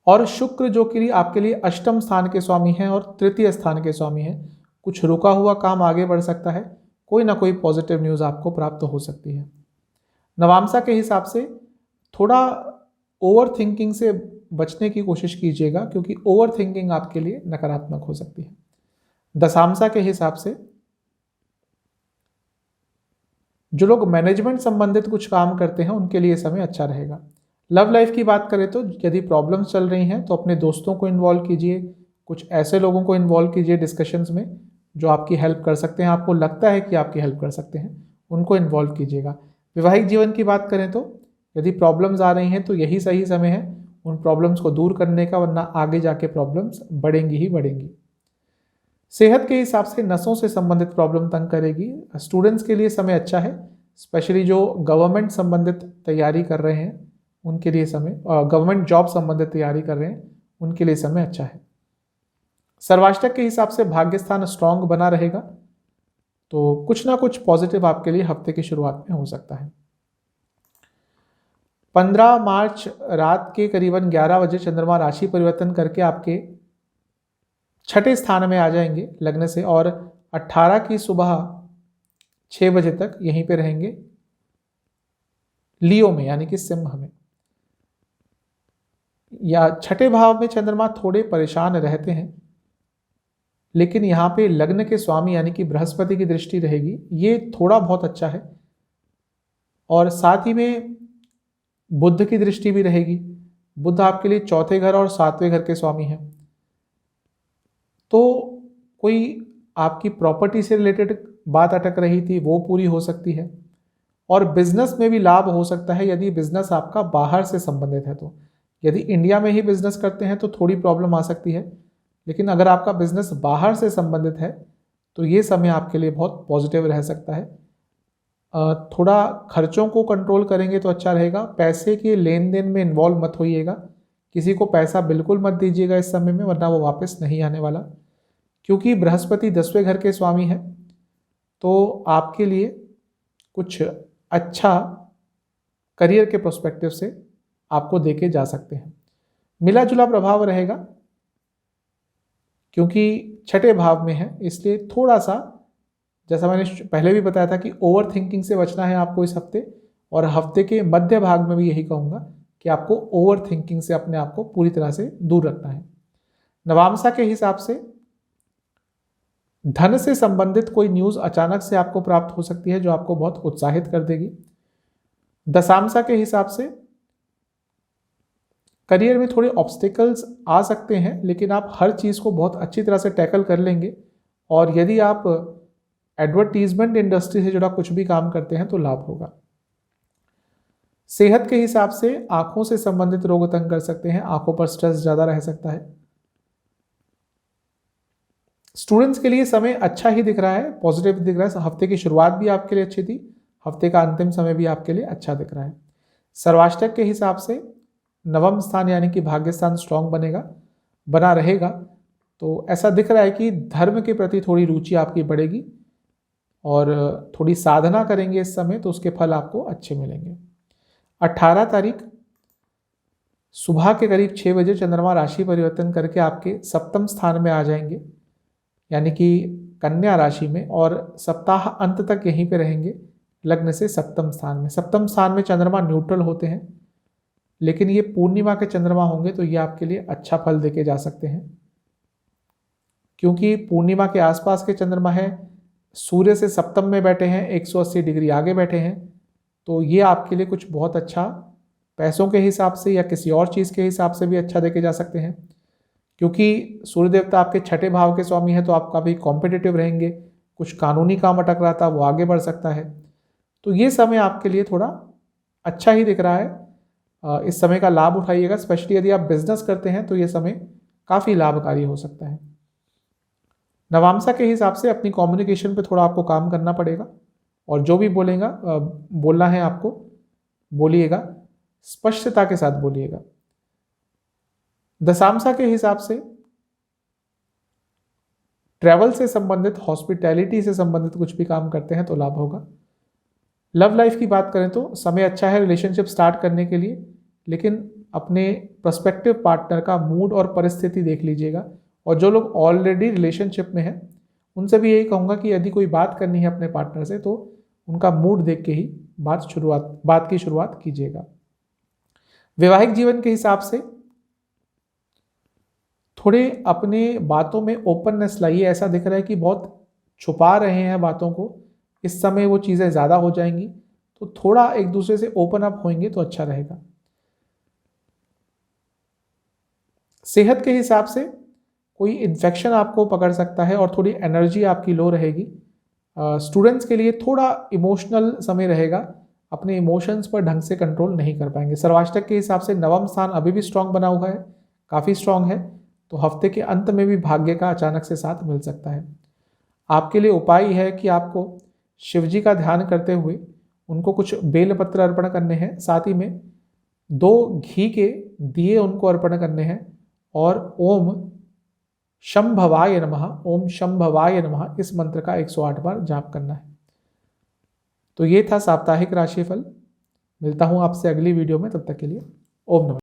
और शुक्र जो कि आपके लिए अष्टम स्थान के स्वामी हैं और तृतीय स्थान के स्वामी हैं, कुछ रुका हुआ काम आगे बढ़ सकता है, कोई ना कोई पॉजिटिव न्यूज़ आपको प्राप्त हो सकती है। नवांशा के हिसाब से थोड़ा ओवर थिंकिंग से बचने की कोशिश कीजिएगा, क्योंकि ओवर थिंकिंग आपके लिए नकारात्मक हो सकती है। दशांशा के हिसाब से जो लोग मैनेजमेंट संबंधित कुछ काम करते हैं उनके लिए समय अच्छा रहेगा। लव लाइफ की बात करें तो यदि प्रॉब्लम्स चल रही हैं तो अपने दोस्तों को इन्वॉल्व कीजिए, कुछ ऐसे लोगों को इन्वॉल्व कीजिए डिस्कशंस में जो आपकी हेल्प कर सकते हैं, आपको लगता है कि आपकी हेल्प कर सकते हैं, उनको इन्वॉल्व कीजिएगा। वैवाहिक जीवन की बात करें तो यदि प्रॉब्लम्स आ रही हैं तो यही सही समय है उन प्रॉब्लम्स को दूर करने का, वरना आगे जाके प्रॉब्लम्स बढ़ेंगी ही बढ़ेंगी। सेहत के हिसाब से नसों से संबंधित प्रॉब्लम तंग करेगी। स्टूडेंट्स के लिए समय अच्छा है, स्पेशली जो गवर्नमेंट संबंधित तैयारी कर रहे हैं उनके लिए समय, गवर्नमेंट जॉब संबंधित तैयारी कर रहे हैं उनके लिए समय अच्छा है। सर्वाष्टक के हिसाब से भाग्य स्थान स्ट्रांग बना रहेगा, तो कुछ ना कुछ पॉजिटिव आपके लिए हफ्ते की शुरुआत में हो सकता है। 15 मार्च रात के करीबन 11 बजे चंद्रमा राशि परिवर्तन करके आपके छठे स्थान में आ जाएंगे लग्न से, और 18 की सुबह 6 बजे तक यहीं पे रहेंगे लियो में, यानी कि सिंह में। या छठे भाव में चंद्रमा थोड़े परेशान रहते हैं, लेकिन यहाँ पे लग्न के स्वामी यानी कि बृहस्पति की दृष्टि रहेगी, ये थोड़ा बहुत अच्छा है। और साथ ही में बुध की दृष्टि भी रहेगी। बुध आपके लिए चौथे घर और 7वें घर के स्वामी हैं, तो कोई आपकी प्रॉपर्टी से रिलेटेड बात अटक रही थी वो पूरी हो सकती है। और बिजनेस में भी लाभ हो सकता है यदि बिजनेस आपका बाहर से संबंधित है तो। यदि इंडिया में ही बिजनेस करते हैं तो थोड़ी प्रॉब्लम आ सकती है, लेकिन अगर आपका बिजनेस बाहर से संबंधित है तो ये समय आपके लिए बहुत पॉजिटिव रह सकता है। थोड़ा खर्चों को कंट्रोल करेंगे तो अच्छा रहेगा। पैसे के लेन देन में इन्वॉल्व मत होइएगा, किसी को पैसा बिल्कुल मत दीजिएगा इस समय में, वरना वो वापस नहीं आने वाला। क्योंकि बृहस्पति 10वें घर के स्वामी है, तो आपके लिए कुछ अच्छा करियर के प्रोस्पेक्टिव से आपको देके जा सकते हैं। मिला जुला प्रभाव रहेगा, क्योंकि छठे भाव में है, इसलिए थोड़ा सा, जैसा मैंने पहले भी बताया था कि ओवर थिंकिंग से बचना है आपको इस हफ्ते, और हफ्ते के मध्य भाग में भी यही कहूँगा कि आपको ओवर थिंकिंग से अपने आप को पूरी तरह से दूर रखना है। नवामसा के हिसाब से धन से संबंधित कोई न्यूज़ अचानक से आपको प्राप्त हो सकती है जो आपको बहुत उत्साहित कर देगी। दशामसा के हिसाब से करियर में थोड़े ऑब्स्टिकल्स आ सकते हैं, लेकिन आप हर चीज़ को बहुत अच्छी तरह से टैकल कर लेंगे। और यदि आप एडवर्टीजमेंट इंडस्ट्री से जुड़ा कुछ भी काम करते हैं तो लाभ होगा। सेहत के हिसाब से आंखों से संबंधित रोग तंग कर सकते हैं, आंखों पर स्ट्रेस ज़्यादा रह सकता है। स्टूडेंट्स के लिए समय अच्छा ही दिख रहा है, पॉजिटिव दिख रहा है। हफ्ते की शुरुआत भी आपके लिए अच्छी थी, हफ्ते का अंतिम समय भी आपके लिए अच्छा दिख रहा है। सर्वाष्टक के हिसाब से नवम स्थान यानी कि भाग्य स्थान स्ट्रांग बना रहेगा, तो ऐसा दिख रहा है कि धर्म के प्रति थोड़ी रुचि आपकी बढ़ेगी और थोड़ी साधना करेंगे इस समय तो उसके फल आपको अच्छे मिलेंगे। 18 तारीख सुबह के करीब 6 बजे चंद्रमा राशि परिवर्तन करके आपके सप्तम स्थान में आ जाएंगे, यानी कि कन्या राशि में, और सप्ताह अंत तक यहीं पे रहेंगे लग्न से सप्तम स्थान में। सप्तम स्थान में चंद्रमा न्यूट्रल होते हैं, लेकिन ये पूर्णिमा के चंद्रमा होंगे तो ये आपके लिए अच्छा फल देके जा सकते हैं, क्योंकि पूर्णिमा के आसपास के चंद्रमा है, सूर्य से सप्तम में बैठे हैं, 180 डिग्री आगे बैठे हैं, तो ये आपके लिए कुछ बहुत अच्छा पैसों के हिसाब से या किसी और चीज़ के हिसाब से भी अच्छा देके जा सकते हैं। क्योंकि सूर्य देवता आपके छठे भाव के स्वामी है, तो आप काफ़ी कॉम्पिटिटिव रहेंगे, कुछ कानूनी काम अटक रहा था वो आगे बढ़ सकता है। तो ये समय आपके लिए थोड़ा अच्छा ही दिख रहा है, इस समय का लाभ उठाइएगा। स्पेशली यदि आप बिजनेस करते हैं तो ये समय काफ़ी लाभकारी हो सकता है। नवामसा के हिसाब से अपनी कम्युनिकेशन पे थोड़ा आपको काम करना पड़ेगा, और जो भी बोलना है आपको बोलिएगा, स्पष्टता के साथ बोलिएगा। दशामसा के हिसाब से ट्रैवल से संबंधित, हॉस्पिटैलिटी से संबंधित कुछ भी काम करते हैं तो लाभ होगा। लव लाइफ की बात करें तो समय अच्छा है रिलेशनशिप स्टार्ट करने के लिए, लेकिन अपने प्रोस्पेक्टिव पार्टनर का मूड और परिस्थिति देख लीजिएगा। और जो लोग ऑलरेडी रिलेशनशिप में हैं उनसे भी यही कहूँगा कि यदि कोई बात करनी है अपने पार्टनर से तो उनका मूड देख के ही बात की शुरुआत कीजिएगा। वैवाहिक जीवन के हिसाब से थोड़े अपने बातों में ओपननेस लाइए। ऐसा दिख रहा है कि बहुत छुपा रहे हैं बातों को, इस समय वो चीज़ें ज़्यादा हो जाएंगी, तो थोड़ा एक दूसरे से ओपन अप होंगे तो अच्छा रहेगा। सेहत के हिसाब से कोई इन्फेक्शन आपको पकड़ सकता है और थोड़ी एनर्जी आपकी लो रहेगी। स्टूडेंट्स के लिए थोड़ा इमोशनल समय रहेगा, अपने इमोशंस पर ढंग से कंट्रोल नहीं कर पाएंगे। सर्वाष्टक के हिसाब से नवम स्थान अभी भी स्ट्रांग बना हुआ है, काफ़ी स्ट्रांग है, तो हफ्ते के अंत में भी भाग्य का अचानक से साथ मिल सकता है। आपके लिए उपाय है कि आपको शिव जी का ध्यान करते हुए उनको कुछ बेलपत्र अर्पण करने हैं, साथ ही में 2 घी के दिए उनको अर्पण करने हैं और ओम शंभवाय नमः, ओम शंभवाय नमः इस मंत्र का 108 बार जाप करना है। तो ये था साप्ताहिक राशिफल। मिलता हूँ आपसे अगली वीडियो में, तब तक के लिए ओम नमः।